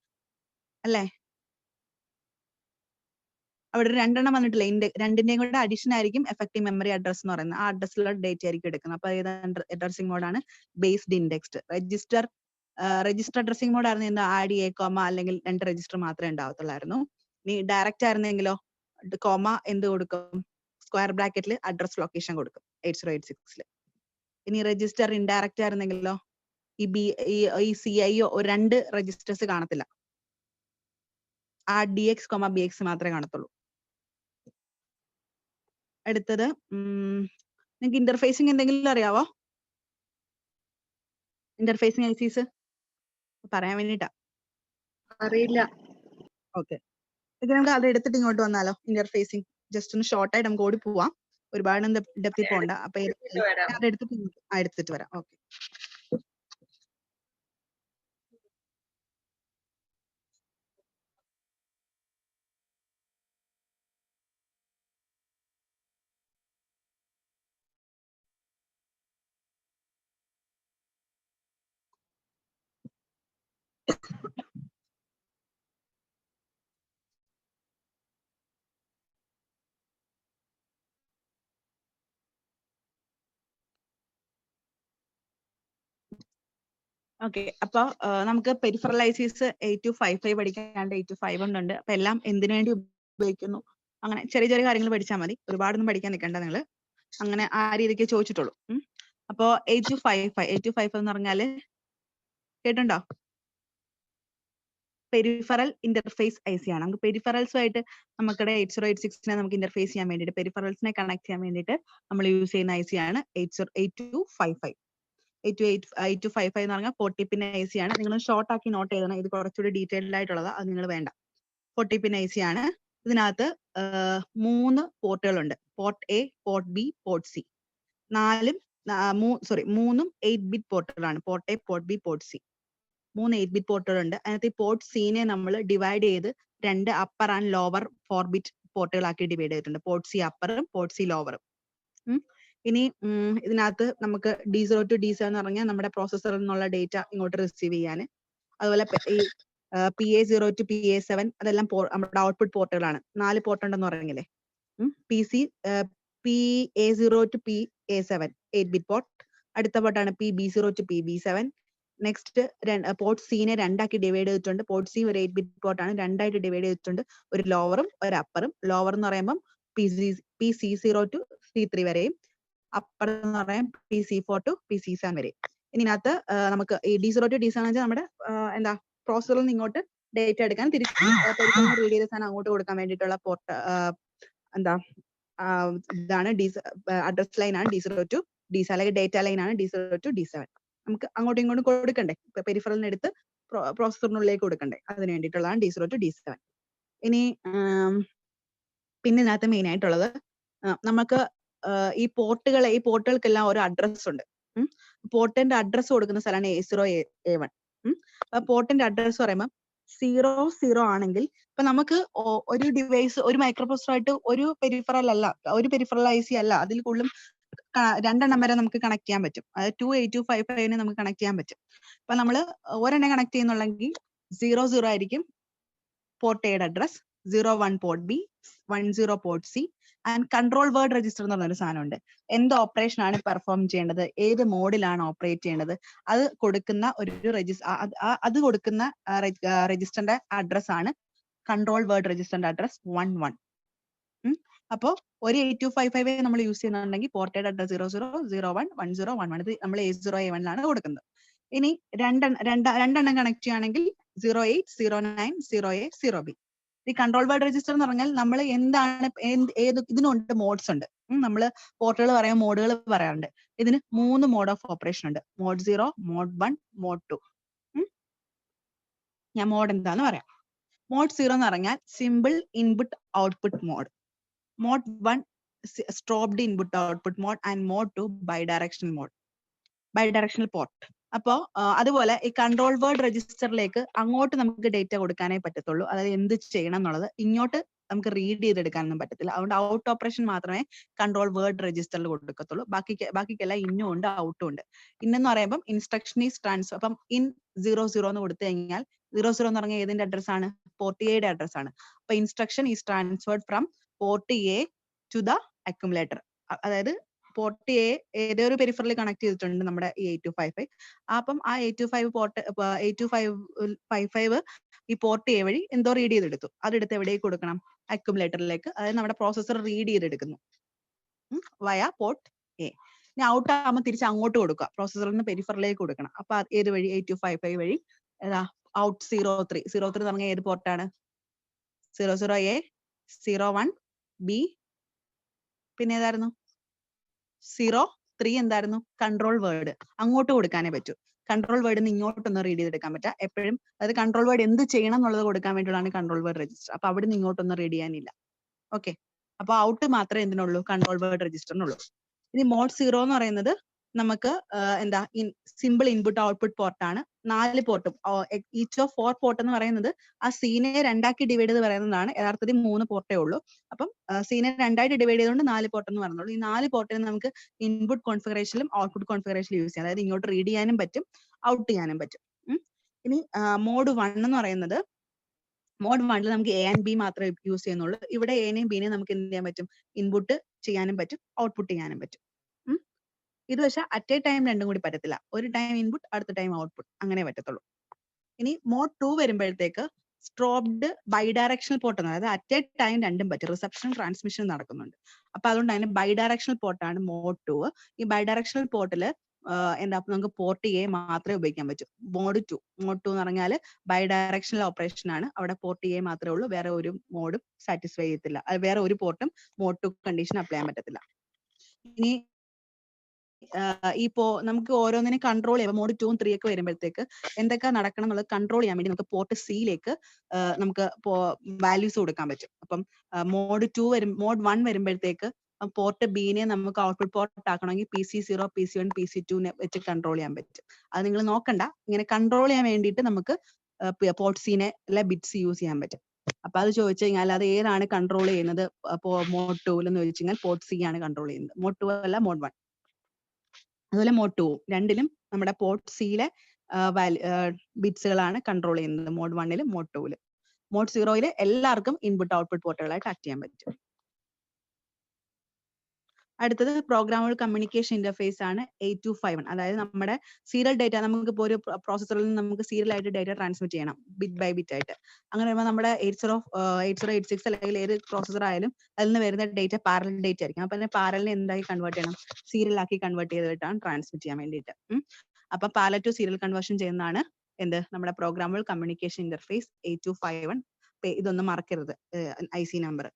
അല്ലേ? അവിടെ രണ്ടെണ്ണം വന്നിട്ടില്ല, രണ്ടിന്റെയും കൂടെ അഡീഷൻ ആയിരിക്കും എഫക്റ്റീവ് മെമ്മറി അഡ്രസ് എന്ന് പറയുന്നത്. ആ അഡ്രസ്സിലുള്ള ഡേറ്റ ആയിരിക്കും എടുക്കുന്നത്. അപ്പൊ ഏത് അഡ്രസ്സിംഗ് മോഡാണ്, based indexed. Register addressing mode ആയിരുന്നു എന്താ, ആഡ് എ കോമ അല്ലെങ്കിൽ 2 രജിസ്റ്റർ മാത്രമേ ഉണ്ടാവത്തുള്ളായിരുന്നു. ഇനി ഡയറക്റ്റ് ആയിരുന്നെങ്കിലോ കോമ എന്ത് കൊടുക്കും, സ്ക്വയർ ബ്രാക്കറ്റിൽ അഡ്രസ് ലൊക്കേഷൻ കൊടുക്കും 8086. ഇനി രജിസ്റ്റർ ഇൻഡയറക്റ്റ് ആയിരുന്നെങ്കിലോ ഈ CIO 2 രജിസ്റ്റേഴ്സ് കാണത്തില്ല, ആ DX, BX മാത്രമേ കാണത്തുള്ളൂ. അടുത്തത് നിങ്ങൾക്ക് ഇന്റർഫേസിംഗ് എന്തെങ്കിലും അറിയാവോ? ഇന്റർഫേസിംഗ് ഐസീസ് പറയാൻ വേണ്ടിട്ടാ. അറിയില്ല. ഓക്കെ, നമുക്ക് അത് എടുത്തിട്ട് ഇങ്ങോട്ട് വന്നാലോ. ഇന്റർഫേസിംഗ് ജസ്റ്റ് ഒന്ന് ഷോർട്ട് ആയിട്ട് നമുക്ക് ഓടി പോവാം, ഒരുപാട് ഡെപ്തിൽ പോകണ്ട. അപ്പൊ എടുത്തിട്ട് വരാം. Okay, okay. അപ്പൊ നമുക്ക് പെരിഫറൽ ഐസീസ് 8255 പഠിക്കാണ്ട് 8251 ഉണ്ട്. അപ്പൊ എല്ലാം എന്തിനു വേണ്ടി ഉപയോഗിക്കുന്നു, അങ്ങനെ ചെറിയ ചെറിയ കാര്യങ്ങൾ പഠിച്ചാൽ മതി, ഒരുപാടൊന്നും പഠിക്കാൻ നിൽക്കണ്ട നിങ്ങൾ. അങ്ങനെ ആ രീതിക്ക് ചോദിച്ചിട്ടുള്ളൂ. അപ്പോ 8255 എന്ന് പറഞ്ഞാല് കേട്ടുണ്ടോ, പെരിഫറൽ ഇന്റർഫേസ് IC ആണ്. നമുക്ക് പെരിഫറൽസുമായിട്ട് നമുക്കിടെ 8086 നമുക്ക് ഇന്റർഫേസ് ചെയ്യാൻ വേണ്ടിയിട്ട്, പെരിഫറൽസിനെ കണക്ട് ചെയ്യാൻ വേണ്ടിയിട്ട് നമ്മൾ യൂസ് ചെയ്യുന്ന IC ആണ് 8255. 8255 എന്ന് പറഞ്ഞാൽ 40 പിൻ IC ആണ്. നിങ്ങൾ ഷോർട്ട് ആക്കി നോട്ട് ചെയ്യണം, ഇത് കുറച്ചുകൂടി ഡീറ്റെയിൽഡ് ആയിട്ടുള്ളതാ, അത് നിങ്ങൾ വേണ്ട. 40 പിൻ IC ആണ്. ഇതിനകത്ത് 3 പോർട്ടുകളുണ്ട്, port A, port B, port C. 3 8 bit പോർട്ടുകളാണ്, port A, port B, port C. 3 8-bit പോർട്ടുകളുണ്ട്. അതിനകത്ത് ഈ പോർട്ട് സീനെ നമ്മൾ ഡിവൈഡ് ചെയ്ത് 2 അപ്പർ ആൻഡ് ലോവർ 4-bit പോർട്ടുകളാക്കി ഡിവൈഡ് ചെയ്തിട്ടുണ്ട്. പോർട്ട് സി അപ്പറും പോർട്ട് സി ലോവറും. ഇനി ഇതിനകത്ത് നമുക്ക് D0 to D7 എന്ന് പറഞ്ഞാൽ നമ്മുടെ പ്രോസസ്സറിൽ നിന്നുള്ള ഡേറ്റ ഇങ്ങോട്ട് റിസീവ് ചെയ്യാൻ, അതുപോലെ ഈ PA0 to PA7 അതെല്ലാം നമ്മുടെ ഔട്ട്പുട്ട് പോർട്ടുകളാണ്. 4 പോർട്ട് ഉണ്ടെന്ന് പറഞ്ഞില്ലേ. PA0 to PA7 8-bit പോർട്ട്. അടുത്ത പോർട്ടാണ് PB0 to PB7. Next port സീനെ 2ആക്കി ഡിവൈഡ് ചെയ്തിട്ടുണ്ട്. പോർട്ട് സി ഒരു 8-bit പോർട്ടാണ്, 2ആയിട്ട് ഡിവൈഡ് ചെയ്തിട്ടുണ്ട്. ഒരു ലോവറും ഒരു അപ്പറും. ലോവർ എന്ന് പറയുമ്പോൾ PC0 to C3 വരെയും, അപ്പർ എന്ന് പറയാം PC4 to PC7 വരെ. ഇനി ഇതിനകത്ത് നമുക്ക് ഈ D0 to D7 വെച്ചാൽ നമ്മുടെ എന്താ പ്രോസസറിൽ നിന്ന് ഇങ്ങോട്ട് ഡേറ്റ എടുക്കാൻ തിരിച്ച് റീഡ് ചെയ്ത സാധനം അങ്ങോട്ട് കൊടുക്കാൻ വേണ്ടിയിട്ടുള്ള പോർട്ട് എന്താ ഇതാണ് അഡ്രസ് ലൈൻ ആണ് D0 to D7, അല്ലെങ്കിൽ ഡേറ്റ ലൈൻ ആണ് D0 to D7. നമുക്ക് അങ്ങോട്ടും ഇങ്ങോട്ടും കൊടുക്കണ്ടേ, പെരിഫറലിന് എടുത്ത് പ്രോസസറിനുള്ളിലേക്ക് കൊടുക്കണ്ടേ, അതിന് വേണ്ടിയിട്ടുള്ളതാണ് D0 to D7. ഇനി പിന്നെ ഇതിനകത്ത് മെയിൻ ആയിട്ടുള്ളത് നമുക്ക് ഈ പോർട്ടുകൾക്കെല്ലാം ഒരു അഡ്രസ് ഉണ്ട്. പോർട്ടിന്റെ അഡ്രസ് കൊടുക്കുന്ന സ്ഥലമാണ് A0 A1. പോർട്ടിന്റെ അഡ്രസ് പറയുമ്പോൾ 00 ആണെങ്കിൽ ഇപ്പൊ നമുക്ക് ഒരു ഡിവൈസ് ഒരു മൈക്രോപ്രൊസസറായിട്ട് ഒരു പെരിഫറൽ IC അല്ല, അതിൽ കൂടുതലും 2 എണ്ണം വരെ നമുക്ക് കണക്ട് ചെയ്യാൻ പറ്റും. അതായത് 28255 നമുക്ക് കണക്ട് ചെയ്യാൻ പറ്റും. അപ്പൊ നമ്മൾ ഒരെണ്ണം കണക്ട് ചെയ്യുന്നുണ്ടെങ്കിൽ 00 ആയിരിക്കും പോർട്ട് എയുടെ address, 01 port B, 10 port C. And control word register എന്ന് പറഞ്ഞൊരു സാധനമുണ്ട്. എന്ത് ഓപ്പറേഷൻ ആണ് പെർഫോം ചെയ്യേണ്ടത്, ഏത് മോഡിലാണ് ഓപ്പറേറ്റ് ചെയ്യേണ്ടത്, അത് കൊടുക്കുന്ന അത് കൊടുക്കുന്ന രജിസ്റ്ററിന്റെ അഡ്രസ് ആണ് കൺട്രോൾ വേർഡ് രജിസ്റ്ററിന്റെ അഡ്രസ് 11. അപ്പോ ഒരു 8255 നമ്മൾ യൂസ് ചെയ്യുന്നുണ്ടെങ്കിൽ പോർട്ടേഡ് അഡ്രസ് 00, 01, 10, 11 ഇത് നമ്മൾ A0 A1 കൊടുക്കുന്നത്. ഇനി രണ്ടെണ്ണം കണക്ട് ചെയ്യുകയാണെങ്കിൽ 08, 09, 0A, 0B. ഈ കൺട്രോൾ വേർഡ് രജിസ്റ്റർ എന്ന് പറഞ്ഞാൽ നമ്മൾ എന്താണ് ഇതിനുണ്ട് മോഡ്സ് ഉണ്ട്. നമ്മൾ പോർട്ടുകൾ പറയുമ്പോൾ മോഡുകൾ പറയാറുണ്ട്. ഇതിന് 3 മോഡ് ഓഫ് ഓപ്പറേഷൻ ഉണ്ട്. Mode 0, mode 1, mode 2. ഞാൻ മോഡ് എന്താന്ന് പറയാം. മോഡ് 0 എന്ന് പറഞ്ഞാൽ simple input output mode. Mode 1 strobed input output mode and mode 2 bidirectional port. അപ്പോ അതുപോലെ ഈ കൺട്രോൾ വേർഡ് രജിസ്റ്ററിലേക്ക് അങ്ങോട്ട് നമുക്ക് ഡേറ്റ കൊടുക്കാനേ പറ്റത്തുള്ളൂ. അതായത് എന്ത് ചെയ്യണം എന്നുള്ളത് ഇങ്ങോട്ട് നമുക്ക് റീഡ് ചെയ്തെടുക്കാനൊന്നും പറ്റത്തില്ല. അതുകൊണ്ട് ഔട്ട് ഓപ്പറേഷൻ മാത്രമേ കൺട്രോൾ വേർഡ് രജിസ്റ്ററിൽ കൊടുക്കത്തുള്ളൂ. ബാക്കിക്കെല്ലാം ഇന്നും ഉണ്ട് ഔട്ടും ഉണ്ട്. ഇന്നെന്ന് പറയുമ്പോൾ ഇൻസ്ട്രക്ഷൻ ഈസ് ട്രാൻസ്ഫർ. അപ്പം ഇൻ 00 എന്ന് കൊടുത്തു കഴിഞ്ഞാൽ 00 എന്ന് പറഞ്ഞാൽ ഏതിന്റെ അഡ്രസ് ആണ്, പോർട്ട് എയുടെ അഡ്രസ് ആണ്. അപ്പൊ instruction is transferred from port A to the accumulator. അതായത് പോർട്ട് എ ഏതൊരു പെരിഫറലി കണക്ട് ചെയ്തിട്ടുണ്ട് നമ്മുടെ ഈ 8255. അപ്പം ആ 8255 ഈ പോർട്ട് എ വഴി എന്തോ റീഡ് ചെയ്തെടുത്തു. അതെടുത്ത് എവിടേക്ക് കൊടുക്കണം, അക്യുമുലേറ്ററിലേക്ക്. അതായത് നമ്മുടെ പ്രോസസർ റീഡ് ചെയ്തെടുക്കുന്നു വയ പോർട്ട് എ. ഇനി ഔട്ട് ആകുമ്പോൾ തിരിച്ച് അങ്ങോട്ട് കൊടുക്കുക, പ്രോസസറിൽ നിന്ന് പെരിഫറിലേക്ക് കൊടുക്കണം. അപ്പൊ ഏത് വഴി, 8255 വഴി ഔട്ട് 03 എന്ന് പറഞ്ഞാൽ ഏത് പോർട്ടാണ്, 00A, 01B, പിന്നെ ഏതായിരുന്നു 03 എന്തായിരുന്നു, കൺട്രോൾ വേർഡ്. അങ്ങോട്ട് കൊടുക്കാനേ പറ്റൂ. കൺട്രോൾ വേർഡിന് ഇങ്ങോട്ടൊന്ന് റീഡ് ചെയ്തെടുക്കാൻ പറ്റാം എപ്പോഴും. അതായത് കൺട്രോൾ വേർഡ് എന്ത് ചെയ്യണം എന്നുള്ളത് കൊടുക്കാൻ വേണ്ടിയുള്ളതാണ് കൺട്രോൾ വേർഡ് രജിസ്റ്റർ. അപ്പൊ അവിടെ നിന്ന് ഇങ്ങോട്ടൊന്നും റീഡ് ചെയ്യാനില്ല. ഓക്കെ, അപ്പൊ ഔട്ട് മാത്രമേ എന്തിനുള്ളൂ, കൺട്രോൾ വേർഡ് രജിസ്റ്ററിനുള്ളൂ. ഇനി മോഡ് 0 എന്ന് പറയുന്നത് നമുക്ക് എന്താ സിമ്പിൾ ഇൻപുട്ട് ഔട്ട്പുട്ട് പോർട്ടാണ്. 4 പോർട്ടും ഈച്ച് ഓഫ് 4 പോർട്ട് എന്ന് പറയുന്നത് ആ സീനെ 2ആക്കി ഡിവൈഡ് ചെയ്ത് പറയുന്നതാണ്. യഥാർത്ഥത്തിൽ 3 പോർട്ടേ ഉള്ളൂ. അപ്പം സീനെ 2ആയിട്ട് ഡിവൈഡ് ചെയ്തുകൊണ്ട് 4 പോർട്ട് എന്ന് പറയുന്നുള്ളൂ. ഈ 4 പോർട്ടിന് നമുക്ക് ഇൻപുട്ട് കോൺഫിഗറേഷനിലും ഔട്ട്പുട്ട് കോൺഫിഗറേഷനിലും യൂസ് ചെയ്യാം. അതായത് ഇങ്ങോട്ട് റീഡ് ചെയ്യാനും പറ്റും, ഔട്ട് ചെയ്യാനും പറ്റും. ഇനി മോഡ് 1 എന്ന് പറയുന്നത്, മോഡ് 1ൽ നമുക്ക് A ആൻഡ് B മാത്രമേ യൂസ് ചെയ്യുന്നുള്ളൂ. ഇവിടെ എനെയും ബിനെയും നമുക്ക് എന്ത് ചെയ്യാൻ പറ്റും, ഇൻപുട്ട് ചെയ്യാനും പറ്റും, ഔട്ട്പുട്ട് ചെയ്യാനും പറ്റും. ഇത് പക്ഷേ അറ്റ് എ ടൈം രണ്ടും കൂടി പറ്റത്തില്ല. ഒരു ടൈം ഇൻപുട്ട്, അടുത്ത ടൈം ഔട്ട്പുട്ട്, അങ്ങനെ പറ്റത്തുള്ളൂ. ഇനി മോഡ് 2 വരുമ്പോഴത്തേക്ക് സ്ട്രോബ്ഡ് ബൈഡയറക്ഷണൽ പോർട്ട് എന്ന്, അതായത് അറ്റ് എ ടൈം രണ്ടും പറ്റും, റിസപ്ഷനും ട്രാൻസ്മിഷനും നടക്കുന്നുണ്ട്. അപ്പൊ അതുകൊണ്ട് തന്നെ ബൈഡയറക്ഷണൽ പോർട്ടാണ് മോഡ് 2. ഈ ബൈഡയറക്ഷണൽ പോർട്ടിൽ എന്താ നമുക്ക് പോർട്ട് എ മാത്രമേ ഉപയോഗിക്കാൻ പറ്റൂ. മോഡ് 2 എന്ന് പറഞ്ഞാൽ ബൈഡയറക്ഷണൽ ഓപ്പറേഷൻ ആണ്. അവിടെ പോർട്ട് എ മാത്രമേ ഉള്ളൂ, വേറെ ഒരു മോഡും സാറ്റിസ്ഫൈ ചെയ്യത്തില്ല. വേറെ ഒരു പോർട്ടും മോഡ് 2 കണ്ടീഷൻ അപ്ലൈ ചെയ്യാൻ പറ്റത്തില്ല. ഇനി ഇപ്പോ നമുക്ക് ഓരോന്നിനെ കൺട്രോൾ ചെയ്യാം. മോഡ് 2 3 ഒക്കെ വരുമ്പോഴത്തേക്ക് എന്തൊക്കെ നടക്കണം എന്നുള്ളത് കൺട്രോൾ ചെയ്യാൻ വേണ്ടി നമുക്ക് പോർട്ട് സിയിലേക്ക് നമുക്ക് വാല്യൂസ് കൊടുക്കാൻ പറ്റും. അപ്പം മോഡ് 1 വരുമ്പോഴത്തേക്ക് പോർട്ട് ബിനെ നമുക്ക് output port ആക്കണമെങ്കിൽ PC0, PC1, PC2 വെച്ച് കൺട്രോൾ ചെയ്യാൻ പറ്റും. അത് നിങ്ങൾ നോക്കണ്ട. ഇങ്ങനെ കൺട്രോൾ ചെയ്യാൻ വേണ്ടിയിട്ട് നമുക്ക് പോർട്ട് സിനെ ബിറ്റ്സ് യൂസ് ചെയ്യാൻ പറ്റും. അപ്പൊ അത് ചോദിച്ചു കഴിഞ്ഞാൽ അത് ഏതാണ് കൺട്രോൾ ചെയ്യുന്നത് മോഡ് 2 എന്ന് ചോദിച്ചു കഴിഞ്ഞാൽ പോർട്ട് സി ആണ് കൺട്രോൾ ചെയ്യുന്നത്. മോഡ് 2 അല്ല മോഡ് 1. അതുപോലെ മോഡ് 2 രണ്ടിലും നമ്മുടെ പോർട്ട് സിയിലെ ബിറ്റ്സുകളാണ് കൺട്രോൾ ചെയ്യുന്നത്. Mode 1 mode 2. മോഡ് 0 എല്ലാവർക്കും ഇൻപുട്ട് ഔട്ട്പുട്ട് പോർട്ടുകളായിട്ട് ആക്ട് ചെയ്യാൻ പറ്റും. അടുത്തത് പ്രോഗ്രാമബിൾ കമ്മ്യൂണിക്കേഷൻ ഇന്റർഫേസ് ആണ് 8251. അതായത് നമ്മുടെ സീരിയൽ ഡേറ്റ നമുക്കിപ്പോൾ ഒരു പ്രോസസ്സറിൽ നിന്ന് നമുക്ക് സീരിയൽ ആയിട്ട് ഡേറ്റ ട്രാൻസ്മിറ്റ് ചെയ്യണം ബിറ്റ് ബൈ ബിറ്റ് ആയിട്ട്. അങ്ങനെ വരുമ്പോൾ നമ്മുടെ 8086 അല്ലെങ്കിൽ ഏത് പ്രോസസ്സർ ആയാലും അതിൽ നിന്ന് വരുന്ന ഡേറ്റ പാരലൽ ഡേറ്റ ആയിരിക്കും. അപ്പൊ അതിനെ പാരലിനെ എന്താക്കി കൺവേർട്ട് ചെയ്യണം? സീരിയൽ ആക്കി കൺവേർട്ട് ചെയ്തിട്ടാണ് ട്രാൻസ്മിറ്റ് ചെയ്യാൻ വേണ്ടിയിട്ട്. അപ്പൊ പാരലൽ ടു സീരിയൽ കൺവേർഷൻ ചെയ്യുന്നതാണ് എന്ത് നമ്മുടെ പ്രോഗ്രാമബിൾ കമ്മ്യൂണിക്കേഷൻ ഇന്റർഫേസ് 8251. ഇതൊന്നും മറക്കരുത്, IC നമ്പർ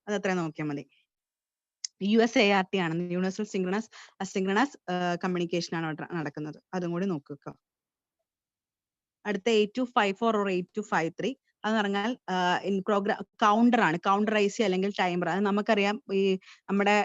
അത് അത്ര നോക്കിയാൽ മതി. USART ആണ്, യൂണിവേഴ്സൽ സിൻക്രണസ് അസിൻക്രണസ് കമ്മ്യൂണിക്കേഷൻ ആണ് നടക്കുന്നത്. അതും കൂടി നോക്കുക. അടുത്ത 8254 or 8253 അതെന്ന് പറഞ്ഞാൽ പ്രോഗ്രാം കൗണ്ടർ ആണ്. കൗണ്ടർ IC അല്ലെങ്കിൽ ടൈമർ. അത് നമുക്കറിയാം, ഈ നമ്മുടെ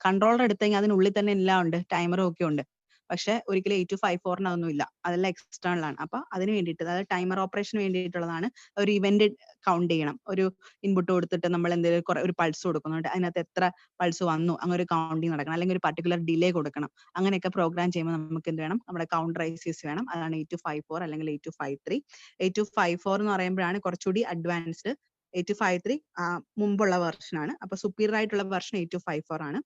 കൺട്രോളർ എടുത്തു കഴിഞ്ഞാൽ അതിനുള്ളിൽ തന്നെ എല്ലാം ഉണ്ട്, ടൈമറും ഒക്കെ ഉണ്ട്. പക്ഷെ ഒരിക്കലും 8254 അതൊന്നും ഇല്ല, അതെല്ലാം എക്സ്റ്റേണൽ ആണ്. അപ്പൊ അതിന് വേണ്ടിയിട്ട്, അതായത് ടൈമർ ഓപ്പറേഷന് വേണ്ടിയിട്ടുള്ളതാണ്. ഒരു ഇവന്റ് കൗണ്ട് ചെയ്യണം. ഒരു ഇൻപുട്ട് കൊടുത്തിട്ട് നമ്മൾ എന്തെങ്കിലും ഒരു പൾസ് കൊടുക്കുന്നുണ്ട്, അതിനകത്ത് എത്ര പൾസ് വന്നു അങ്ങനെ ഒരു കൗണ്ടിങ് നടക്കണം, അല്ലെങ്കിൽ ഒരു പർട്ടിക്കുലർ ഡിലേ കൊടുക്കണം. അങ്ങനെയൊക്കെ പ്രോഗ്രാം ചെയ്യുമ്പോൾ നമുക്ക് എന്ത് വേണം? നമ്മുടെ കൗണ്ടർ ICs വേണം. അതാണ് 8254 അല്ലെങ്കിൽ 8253. 8254 എന്ന് പറയുമ്പോഴാണ് കുറച്ചുകൂടി അഡ്വാൻസ്ഡ്. 8253 മുമ്പുള്ള വെർഷൻ ആണ്. അപ്പൊ സുപ്പീരിയർ ആയിട്ടുള്ള വെർഷൻ 8254 ആണ്.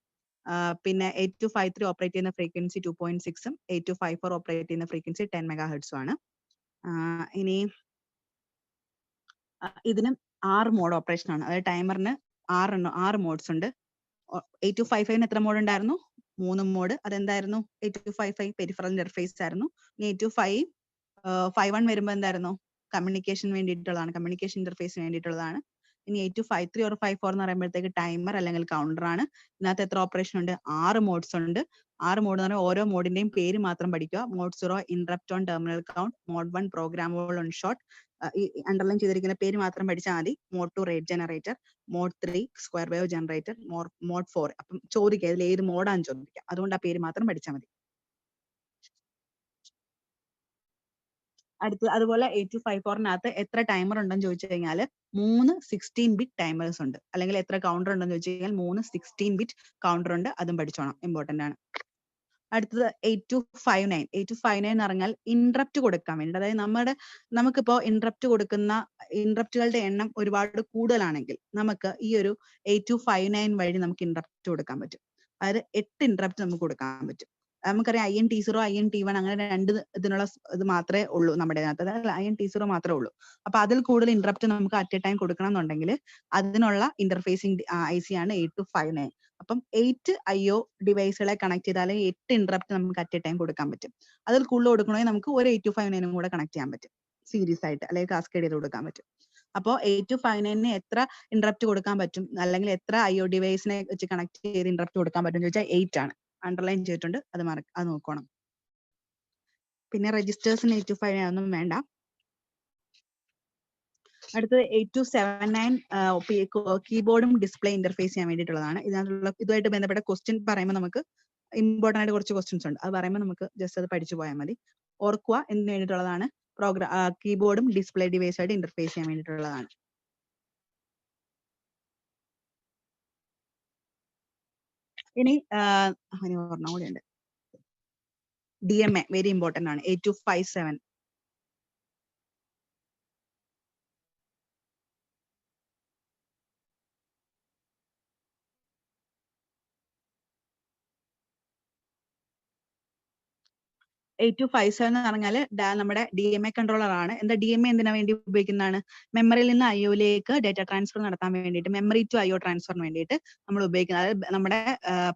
പിന്നെ 8253 ഓപ്പറേറ്റ് ചെയ്യുന്ന ഫ്രീക്വൻസി 2.6 8254 ഓപ്പറേറ്റ് ചെയ്യുന്ന ഫ്രീക്വൻസി 10 MHz ആണ്. ഇനി ഇതിനും 6 മോഡ് ഓപ്പറേഷൻ ആണ്. അതായത് ടൈമറിന് 6 മോഡ്സ് ഉണ്ട്. 8255 എത്ര മോഡ് ഉണ്ടായിരുന്നു? 3 മോഡ്. അതെന്തായിരുന്നു? 8255 പെരിഫറൽ ഇന്റർഫേസ് ആയിരുന്നു. ഇനി 8251 വരുമ്പോൾ എന്തായിരുന്നു? കമ്മ്യൂണിക്കേഷൻ വേണ്ടിയിട്ടുള്ളതാണ്, കമ്മ്യൂണിക്കേഷൻ ഇന്റർഫേസിന് വേണ്ടിയിട്ടുള്ളതാണ്. ഇനി 8253 or 54 എന്ന് പറയുമ്പോഴത്തേക്ക് ടൈമർ അല്ലെങ്കിൽ കൗണ്ടർ ആണ്. ഇതിനകത്ത് എത്ര ഓപ്പറേഷൻ ഉണ്ട്? 6 മോഡ്സ് ഉണ്ട്. 6 മോഡ് എന്ന് പറഞ്ഞാൽ ഓരോ മോഡിന്റെയും പേര് മാത്രം പഠിക്കുക. Mode 0 interrupt on terminal count, mode 1 programmable on short, ഈ അണ്ടർലൈൻ ചെയ്തിരിക്കുന്ന പേര് മാത്രം പഠിച്ചാൽ മതി. Mode 2 rate generator, mode 3 square wave generator, mode 4. അപ്പം ചോദിക്കുക ഇതിൽ ഏത് മോഡാന്ന് ചോദിക്കാം. അതുകൊണ്ട് ആ പേര് മാത്രം പഠിച്ചാൽ മതി. അടുത്ത് അതുപോലെ 8254-നകത്ത് എത്ര ടൈമർ ഉണ്ടെന്ന് ചോദിച്ചു കഴിഞ്ഞാൽ 3 16-bit ടൈമേഴ്സ് ഉണ്ട്. അല്ലെങ്കിൽ എത്ര കൗണ്ടർ ഉണ്ടെന്ന് ചോദിച്ചു കഴിഞ്ഞാൽ 3 16-bit കൗണ്ടർ ഉണ്ട്. അതും പഠിച്ചോണം, ഇമ്പോർട്ടന്റ് ആണ്. അടുത്തത് 8259. 8259 എന്ന് പറഞ്ഞാൽ ഇന്ററപ്റ്റ് കൊടുക്കാൻ വേണ്ടി, അതായത് നമുക്കിപ്പോ ഇന്ററപ്റ്റ് കൊടുക്കുന്ന ഇന്ററപ്റ്റുകളുടെ എണ്ണം ഒരുപാട് കൂടുതലാണെങ്കിൽ നമുക്ക് ഈ ഒരു 8259 വഴി നമുക്ക് ഇന്ററപ്റ്റ് കൊടുക്കാൻ പറ്റും. അതായത് 8 ഇന്ററപ്റ്റ് നമുക്ക് കൊടുക്കാൻ പറ്റും. നമുക്കറിയാം INT0, INT1 അങ്ങനെ 2 ഇതിനുള്ള ഇത് മാത്രമേ ഉള്ളൂ നമ്മുടെ അതിനകത്ത്. അതായത് INT0 മാത്രമേ ഉള്ളൂ. അപ്പൊ അതിൽ കൂടുതൽ ഇന്ററപ്റ്റ് നമുക്ക് അറ്റ് എ ടൈം കൊടുക്കണം എന്നുണ്ടെങ്കിൽ അതിനുള്ള ഇന്റർഫേസിംഗ് IC ആണ് 8259. അപ്പം 8 IO ഡിവൈസുകളെ കണക്ട് ചെയ്താൽ 8 ഇന്ററപ്റ്റ് നമുക്ക് അറ്റ് എ ടൈം കൊടുക്കാൻ പറ്റും. അതിൽ കൂടുതൽ കൊടുക്കണമെങ്കിൽ നമുക്ക് ഒരു 8259 കൂടെ കണക്ട് ചെയ്യാൻ പറ്റും, സീരീസ് ആയിട്ട്, അല്ലെങ്കിൽ കാസ്കേഡ് ചെയ്ത് കൊടുക്കാൻ പറ്റും. അപ്പോൾ 8259 എത്ര ഇന്ററപ്റ്റ് കൊടുക്കാൻ പറ്റും, അല്ലെങ്കിൽ എത്ര IO ഡിവൈസിനെ വെച്ച് കണക്ട് ചെയ്ത് ഇന്ററപ്റ്റ് കൊടുക്കാൻ പറ്റും എന്ന് ചോദിച്ചാൽ 8 ആണ്. അണ്ടർലൈൻ ചെയ്തിട്ടുണ്ട്, അത് നോക്കണം. പിന്നെ രജിസ്റ്റേഴ്സിന് 8259 ഒന്നും വേണ്ട. അടുത്തത് 8279 കീബോർഡും ഡിസ്പ്ലേ ഇന്റർഫേസ് ചെയ്യാൻ വേണ്ടിയിട്ടുള്ളതാണ്. ഇതുമായിട്ട് ബന്ധപ്പെട്ട ക്വസ്റ്റ്യൻ പറയുമ്പോൾ നമുക്ക് ഇമ്പോർട്ടന്റ് ആയിട്ട് കുറച്ച് ക്വസ്റ്റ്യൻസ് ഉണ്ട്. അത് പറയുമ്പോൾ നമുക്ക് ജസ്റ്റ് അത് പഠിച്ചു പോയാൽ മതി. ഓർക്കുക എന്തിനു വേണ്ടിയിട്ടുള്ളതാണ്? കീബോർഡും ഡിസ്പ്ലേ ഡിവൈസുമായിട്ട് ഇന്റർഫേസ് ചെയ്യാൻ വേണ്ടിയിട്ടുള്ളതാണ്. ഇനി ഒരെണ്ണം കൂടി ഉണ്ട്, DMA, വെരി ഇമ്പോർട്ടന്റ് ആണ്. 8257. എന്ന് പറഞ്ഞാല് നമ്മുടെ DMA കൺട്രോളർ ആണ്. എന്താ DMA എന്തിനാ വേണ്ടി ഉപയോഗിക്കുന്നതാണ്? മെമ്മറിയിൽ നിന്ന് IO-യിലേക്ക് ഡേറ്റ ട്രാൻസ്ഫർ നടത്താൻ വേണ്ടിയിട്ട്, മെമ്മറി ടു IO ട്രാൻസ്ഫറിന് വേണ്ടിയിട്ട് നമ്മൾ ഉപയോഗിക്കുന്നത്. അതായത് നമ്മുടെ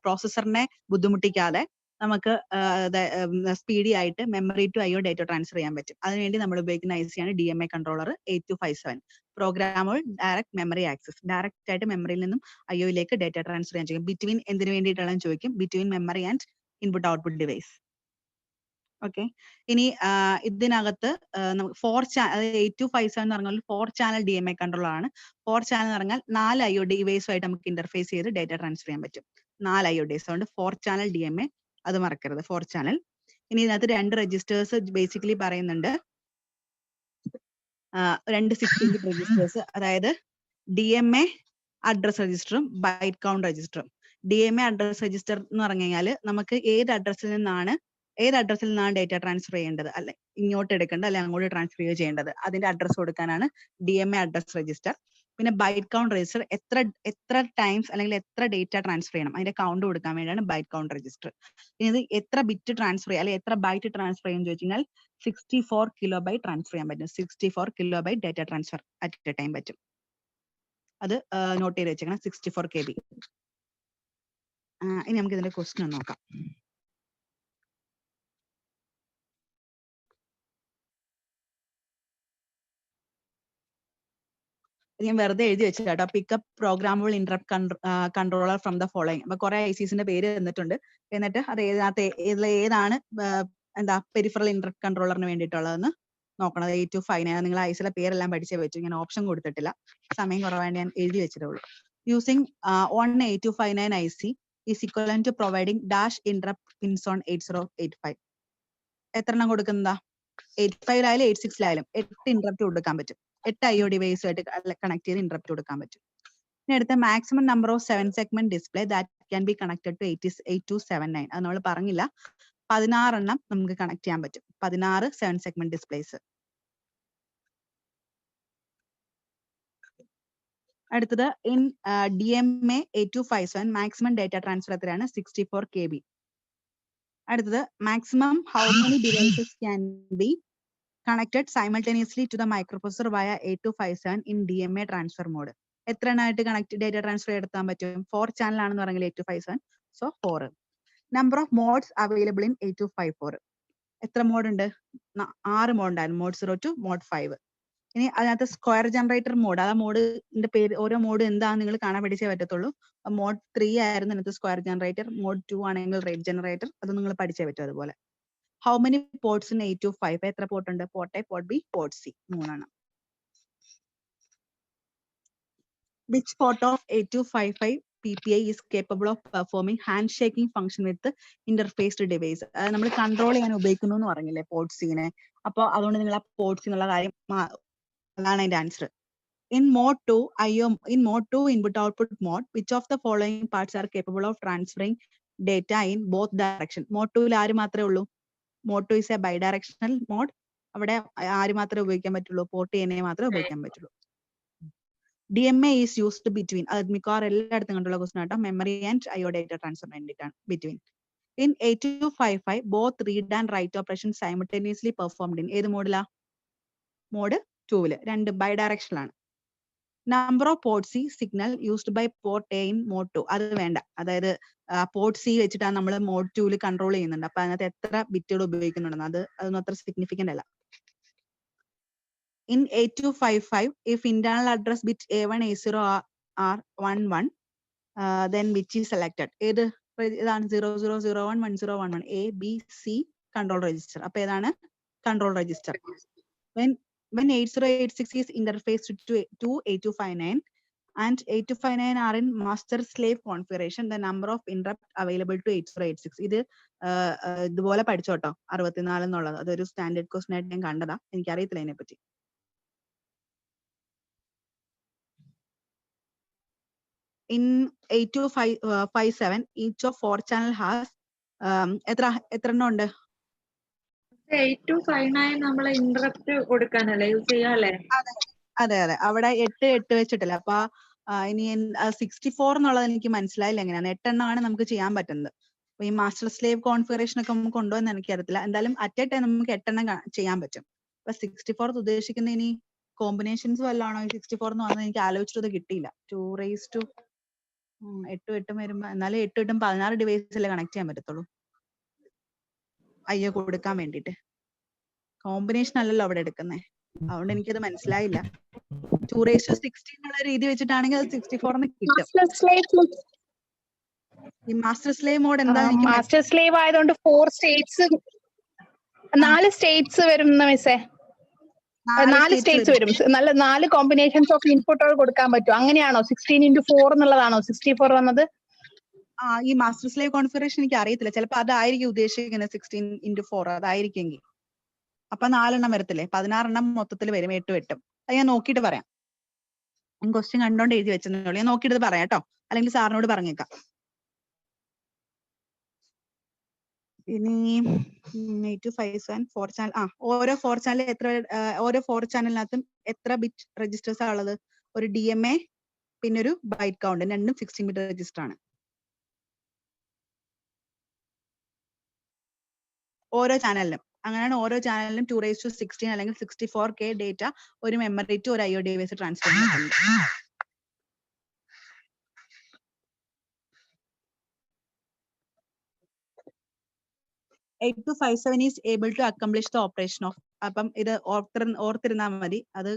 പ്രോസസ്സറിനെ ബുദ്ധിമുട്ടിക്കാതെ നമുക്ക് സ്പീഡി ആയിട്ട് memory to IO data transfer ചെയ്യാൻ പറ്റും. അതിനുവേണ്ടി നമ്മൾ ഉപയോഗിക്കുന്ന IC ആണ് DMA controller 8257. Programmable direct memory access, direct ആയിട്ട് മെമ്മറിയിൽ നിന്നും IO-യിലേക്ക് ഡേറ്റ ട്രാൻസ്ഫർ ചെയ്യാൻ ചോദിക്കും. ബിറ്റ്വീൻ എന്തിനു വേണ്ടിയിട്ടുള്ളതെന്ന് ചോദിക്കും, between memory and input output device. Okay. ഇനി ഇതിനകത്ത് 4 ചാനൽ, 8257 എന്ന് പറഞ്ഞാൽ 4 ചാനൽ DMA കൺട്രോളർ ആണ്. 4 ചാനൽ എന്ന് പറഞ്ഞാൽ 4 IO ഡിവൈസുമായിട്ട് നമുക്ക് ഇന്റർഫേസ് ചെയ്ത് ഡേറ്റ ട്രാൻസ്ഫർ ചെയ്യാൻ പറ്റും. 4 IODs ഉണ്ട്. 4 ചാനൽ DMA, അത് മറക്കരുത്, 4 ചാനൽ. ഇനി ഇതിനകത്ത് 2 രജിസ്റ്റേഴ്സ് ബേസിക്കലി പറയുന്നുണ്ട്, 2 16-bit രജിസ്റ്റേഴ്സ്, അതായത് DMA അഡ്രസ് രജിസ്റ്ററും ബൈറ്റ് കൗണ്ട് രജിസ്റ്ററും. DMA അഡ്രസ് രജിസ്റ്റർ എന്ന് പറഞ്ഞു കഴിഞ്ഞാൽ നമുക്ക് ഏത് അഡ്രസ്സിൽ നിന്നാണ് ഡേറ്റ ട്രാൻസ്ഫർ ചെയ്യേണ്ടത്, അല്ലെ ഇങ്ങോട്ട് എടുക്കേണ്ടത്, അല്ലെ അങ്ങോട്ട് ട്രാൻസ്ഫർ ചെയ്യേണ്ടത്, അതിന്റെ അഡ്രസ് കൊടുക്കാനാണ് DMA അഡ്രസ് രജിസ്റ്റർ. പിന്നെ ബൈറ്റ് കൗണ്ട് രജിസ്റ്റർ, എത്ര ടൈംസ് അല്ലെങ്കിൽ എത്ര ഡേറ്റ ട്രാൻസ്ഫർ ചെയ്യണം അതിന്റെ കൗണ്ട് കൊടുക്കാൻ വേണ്ടിയാണ് ബൈറ്റ് കൗണ്ട് രജിസ്റ്റർ. ഇത് എത്ര ബിറ്റ് ട്രാൻസ്ഫർ ചെയ്യാം അല്ലെങ്കിൽ എത്ര ബൈറ്റ് ട്രാൻസ്ഫർ ചെയ്യാൻ ചോദിച്ചു കഴിഞ്ഞാൽ 64 കിലോബൈറ്റ് ട്രാൻസ്ഫർ ചെയ്യാൻ പറ്റും. 64 kilobyte data transfer at A time പറ്റും. അത് നോട്ട് ചെയ്ത് വെച്ചേക്കണം, 64 KB. ഇനി നമുക്ക് ഇതിന്റെ ക്വസ്റ്റ്യൻ നോക്കാം. ഞാൻ വെറുതെ എഴുതി വെച്ചിട്ട് കേട്ടോ, pickup programmable interrupt controller from the following. അപ്പൊ കുറെ ICSന്റെ പേര് തന്നിട്ടുണ്ട്. എന്നിട്ട് അത് ഏതാണ് പെരിഫറൽ ഇന്ററപ്റ്റ് കൺട്രോളറിന് വേണ്ടിയിട്ടുള്ളതെന്ന് നോക്കണം. 8259 നിങ്ങൾ ഐസിലെ പേരെല്ലാം പഠിച്ചേ വെച്ചു. ഞാൻ ഓപ്ഷൻ കൊടുത്തിട്ടില്ല, സമയം കുറവായിട്ട് ഞാൻ എഴുതി വെച്ചിട്ടേ ഉള്ളൂ. Using 8259 IC is equivalent to providing dash interrupt pins on 8085. എത്ര എണ്ണം കൊടുക്കുന്നതാ? 85-ലായാലും 86-ലായാലും 8 ഇന്ററപ്റ്റ് കൊടുക്കാൻ പറ്റും. 8 IO ഡിവൈസുമായിട്ട് കണക്ട് ചെയ്ത് ഇന്ററപ്റ്റ് കൊടുക്കാൻ പറ്റും. ഇനി അടുത്ത maximum number of 7 segment display that can be connected to 8279. അത് നമ്മൾ പറഞ്ഞില്ല, 16 എണ്ണം നമുക്ക് കണക്ട് ചെയ്യാൻ പറ്റും. 16 7 സെഗ്മെന്റ് ഡിസ്പ്ലേസ്. അടുത്തത് in DMA 8257 maximum data transfer എത്രയാണ്? 64 KB. അടുത്തത് maximum how many devices can be connected simultaneously to the microprocessor via 8257 in DMA transfer mode. എത്ര എണ്ണമായിട്ട് ഡേറ്റ ട്രാൻസ്ഫർ എടുത്താൻ പറ്റും? 4 ചാനൽ ആണെന്ന് പറഞ്ഞെങ്കിൽ 8257, so 4. Number of modes available in 8254. എത്ര mode ഉണ്ട്? 6 mode ഉണ്ടായിരുന്നു, mode 0 to mode 5. ഇനി അതിനകത്ത് സ്ക്വയർ ജനറേറ്റർ മോഡ്, ആ മോഡിന്റെ പേര്, ഓരോ മോഡ് എന്താണെന്ന് നിങ്ങൾ കാണാൻ പഠിച്ചേ പറ്റത്തുള്ളൂ. മോഡ് 3 ആയിരുന്നു അതിനകത്ത് സ്ക്വയർ ജനറേറ്റർ, മോഡ് 2 ആണെങ്കിൽ റേറ്റ് ജനറേറ്റർ, അത് നിങ്ങൾ പഠിച്ചേ പറ്റും. അതുപോലെ how many ports in 8255? എത്ര പോർട്ട് ഉണ്ട്? Port A, port B, port C, 3 ആണ്. Which port of 8255 PPI is capable of performing handshaking function with interfaced device? നമ്മൾ കൺട്രോൾ ചെയ്യാൻ ഉപയോഗിക്കുന്നു എന്ന് പറഞ്ഞില്ലേ പോർട്ട് സിനെ. അപ്പോൾ അതുകൊണ്ട് നിങ്ങൾ ആ പോർട്ട് എന്നുള്ള കാര്യം, അതാണ് അതിന്റെ answer. In mode 2 input output mode, which of the following parts are capable of transferring data in both direction? Mode 2 ആര് മാത്രമേ ഉള്ളൂ? Mode 2 is a bidirectional mode. അവിടെ ആര് മാത്രമേ ഉപയോഗിക്കാൻ പറ്റുള്ളൂ? പോർട്ട് എനെ മാത്രമേ ഉപയോഗിക്കാൻ പറ്റുള്ളൂ. DMA ഈസ് യൂസ്ഡ് ബിറ്റ്വീൻ, അത് മിക്കവാറും എല്ലായിടത്തും കണ്ടുള്ള ക്വസ്റ്റൻ ആട്ടോ, memory and IO data transfer വേണ്ടിയിട്ടാണ്. Between. In 8255 both read and write operation simultaneously performed in ഏത് മോഡിലാ? മോഡ് 2-ല്. 2 ബൈഡയറക്ഷണൽ ആണ്. Number of port C signal used by port A in mode 2, അത് വേണ്ട. അതായത് പോർട്ട് സി വെച്ചിട്ടാണ് നമ്മൾ മോഡ് 2-ല് കൺട്രോൾ ചെയ്യുന്നുണ്ട്. അപ്പൊ അതിനകത്ത് എത്ര ബിറ്റുകൾ ഉപയോഗിക്കുന്നുണ്ടെന്ന് അതൊന്നും അത്ര സിഗ്നിഫിക്കന്റ് അല്ല. In 8255 if internal address bit A1 A0 are 11, then which is selected? ഏത് ഇതാണ്? 0001 1011 A B C control register. അപ്പൊ ഏതാണ് control register? When 8086 is interfaced to 8259 and 8259 are in master slave configuration, the number of interrupt available to 8086. ഇത് ഇതുപോലെ പഠിച്ചോട്ടോ, 64 എന്നുള്ളത്. അതൊരു standard question ആയിട്ട് ഞാൻ കണ്ടതാ, എനിക്കറിയത്തില്ല അതിനെപ്പറ്റി. In 8257 each of 4 channel has എത്ര എണ്ണം ഉണ്ട്? 8259 നമ്മൾ ഇന്ററപ്റ്റ് കൊടുക്കാനല്ലേ യൂസ് ചെയ്യാല്ലേ? അതെ, അവിടെ 8 വെച്ചിട്ടില്ല. അപ്പൊ ഇനി 64 എന്നുള്ളത് എനിക്ക് മനസ്സിലായില്ല എങ്ങനെയാണ്. 8 എണ്ണമാണ് നമുക്ക് ചെയ്യാൻ പറ്റുന്നത്. അപ്പൊ ഈ മാസ്റ്റർ സ്ലേവ് കോൺഫിഗറേഷൻ ഒക്കെ നമുക്ക് ഉണ്ടോ എന്ന് എനിക്കറിയത്തില്ല. എന്തായാലും അറ്റ് എ ടൈം നമുക്ക് 8 എണ്ണം ചെയ്യാൻ പറ്റും. അപ്പൊ 64 ഉദ്ദേശിക്കുന്ന ഇനി കോമ്പിനേഷൻസ് വല്ലതാണോ? 64 എന്ന് പറഞ്ഞാൽ എനിക്ക് ആലോചിച്ചത് കിട്ടിയില്ല. 2 raised to 8 വരുമ്പോ, എന്നാലും 8 16 ഡിവൈസ് അല്ലേ കണക്ട് ചെയ്യാൻ പറ്റത്തുള്ളൂ IO കൊടുക്കാൻ വേണ്ടിട്ട്. കോമ്പിനേഷൻ അല്ലല്ലോ അവിടെ എടുക്കുന്നേ, അതുകൊണ്ട് എനിക്കത് മനസ്സിലായില്ല. 2 raised to 16 എന്നുള്ള രീതി വെച്ചിട്ടാണെങ്കിൽ അത് 64 എന്ന് കിട്ടും. ഈ മാസ്റ്റർ സ്ലേവ് മോഡ് എന്താ? മാസ്റ്റർ സ്ലേവ് ആയതുകൊണ്ട് 4 സ്റ്റേറ്റ്സ്, 4 സ്റ്റേറ്റ്സ് വരും മിസ്സേ. 4 സ്റ്റേറ്റ്സ് വരും. 4 കോമ്പിനേഷൻസ് ഓഫ് ഇൻപുട്ടുകൾ കൊടുക്കാൻ പറ്റും. അങ്ങനെയാണോ 16x4 എന്നുള്ളതാണോ 64 വന്നത്? ഈ മാസ്റ്റർ സ്ലേവ് കോൺഫിഗറേഷൻ എനിക്ക് അറിയത്തില്ല. ചിലപ്പോ അതായിരിക്കും ഉദ്ദേശിക്കുന്നത് 16x4 അതായിരിക്കെങ്കിൽ. അപ്പൊ 4 എണ്ണം വരത്തില്ലേ? 16 എണ്ണം മൊത്തത്തിൽ വരും 8 8. അത് ഞാൻ നോക്കിയിട്ട് പറയാം. ക്വസ്റ്റ്യൻ കണ്ടോണ്ട് എഴുതി വെച്ചെന്നേ ഉള്ളൂ. ഞാൻ നോക്കിയിട്ട് പറയാം കേട്ടോ. അല്ലെങ്കിൽ സാറിനോട് പറഞ്ഞേക്കാം. ഇനി 8257 4 ചാനൽ ഓരോ 4 ചാനൽ ഓരോ 4 ചാനലിനകത്തും എത്ര ബിറ്റ് രജിസ്റ്റേഴ്സ് ആണ് ഉള്ളത്? ഒരു DMA പിന്നെ ഒരു ബൈറ്റ് കൗണ്ട്, രണ്ടും 16 ബിറ്റ് രജിസ്റ്റർ ആണ്. ഓരോ ചാനലിലും അങ്ങനെയാണ്. ഓരോ ചാനലിലും 216 അല്ലെങ്കിൽ 64K ഡേറ്റ ഒരു മെമ്മറി ടു ഒരു IO ഡിവൈസ് ട്രാൻസ്ഫർ ചെയ്യുന്നുണ്ട്. 8257 is able to accomplish the operation of. അപ്പം ഇത് ഓർത്തിരുന്നാൽ മതി. അത്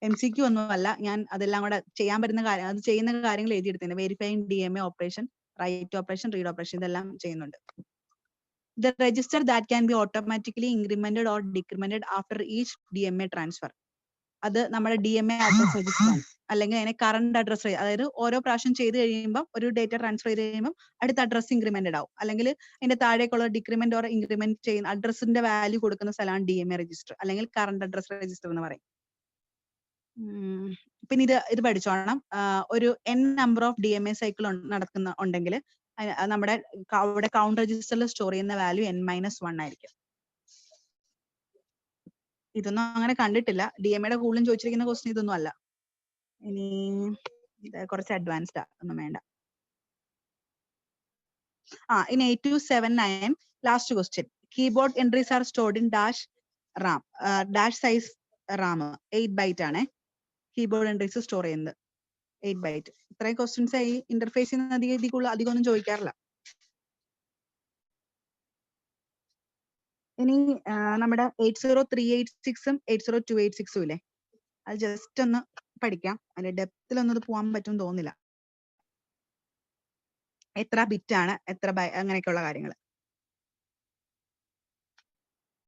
MCQ ഒന്നുമല്ല. ഞാൻ അതെല്ലാം കൂടെ ചെയ്യാൻ പറ്റുന്ന കാര്യം, അത് ചെയ്യുന്ന കാര്യങ്ങൾ എഴുതിയെടുത്തത്. വെരിഫൈങ് DMA ഓപ്പറേഷൻ, റൈറ്റ് ഓപ്പറേഷൻ, റീഡ് ഓപ്പറേഷൻ ഇതെല്ലാം ചെയ്യുന്നുണ്ട്. The register that can be automatically incremented or decremented after each DMA transfer. അത് നമ്മുടെ DMA അഡ്രസ് രജിസ്റ്റർ ആണ്. അല്ലെങ്കിൽ അതിനെ കറണ്ട് അഡ്രസ്, അതായത് ഓരോ പ്രാവശ്യം ചെയ്ത് കഴിയുമ്പോൾ ഒരു ഡേറ്റ ട്രാൻസ്ഫർ ചെയ്ത് കഴിയുമ്പോൾ അടുത്ത അഡ്രസ് ഇൻക്രിമെന്റഡ് ആവും. അല്ലെങ്കിൽ അതിന്റെ താഴേക്കുള്ള ഡിക്രിമെന്റ് ഓർ ഇൻക്രിമെന്റ് ചെയ്യുന്ന അഡ്രസ്സിന്റെ വാല്യൂ കൊടുക്കുന്ന സ്ഥലമാണ് DMA രജിസ്റ്റർ അല്ലെങ്കിൽ കറണ്ട് അഡ്രസ് രജിസ്റ്റർ എന്ന് പറയും. പിന്നെ ഇത് പഠിച്ചോണം. ഒരു n number of DMA cycle ഉണ്ടെങ്കിൽ നമ്മുടെ അവിടെ കൗണ്ട് രജിസ്റ്ററിൽ സ്റ്റോർ ചെയ്യുന്ന വാല്യൂ n-1 ആയിരിക്കും. ഇതൊന്നും അങ്ങനെ കണ്ടിട്ടില്ല. DMAയുടെ കൂടുതലും ചോദിച്ചിരിക്കുന്ന ക്വസ്റ്റ്യൻ ഇതൊന്നും അല്ല. ഇനി ഇത് കുറച്ച് അഡ്വാൻസ്ഡ് ഒന്നും വേണ്ട. ഇനി 8279 last question. Keyboard entries are stored in dash RAM. Dash size RAM 8 byte ആണ് കീബോർഡ് എൻട്രീസ് സ്റ്റോർ ചെയ്യുന്നത്. 8 ബൈറ്റ്. ഇത്രയും ക്വസ്റ്റ്യൻസ് ഈ ഇന്റർഫേസിൽ നിന്ന് അധികം ഒന്നും ചോദിക്കാറില്ല. ഇനി നമ്മുടെ 80386 80286 ഇല്ലേ, അത് ജസ്റ്റ് ഒന്ന് പഠിക്കാം. അതിന്റെ ഡെപ്തിലൊന്നും ഇത് പോകാൻ പറ്റും തോന്നുന്നില്ല. എത്ര ബിറ്റ് ആണ്, എത്ര അങ്ങനെയൊക്കെയുള്ള കാര്യങ്ങൾ.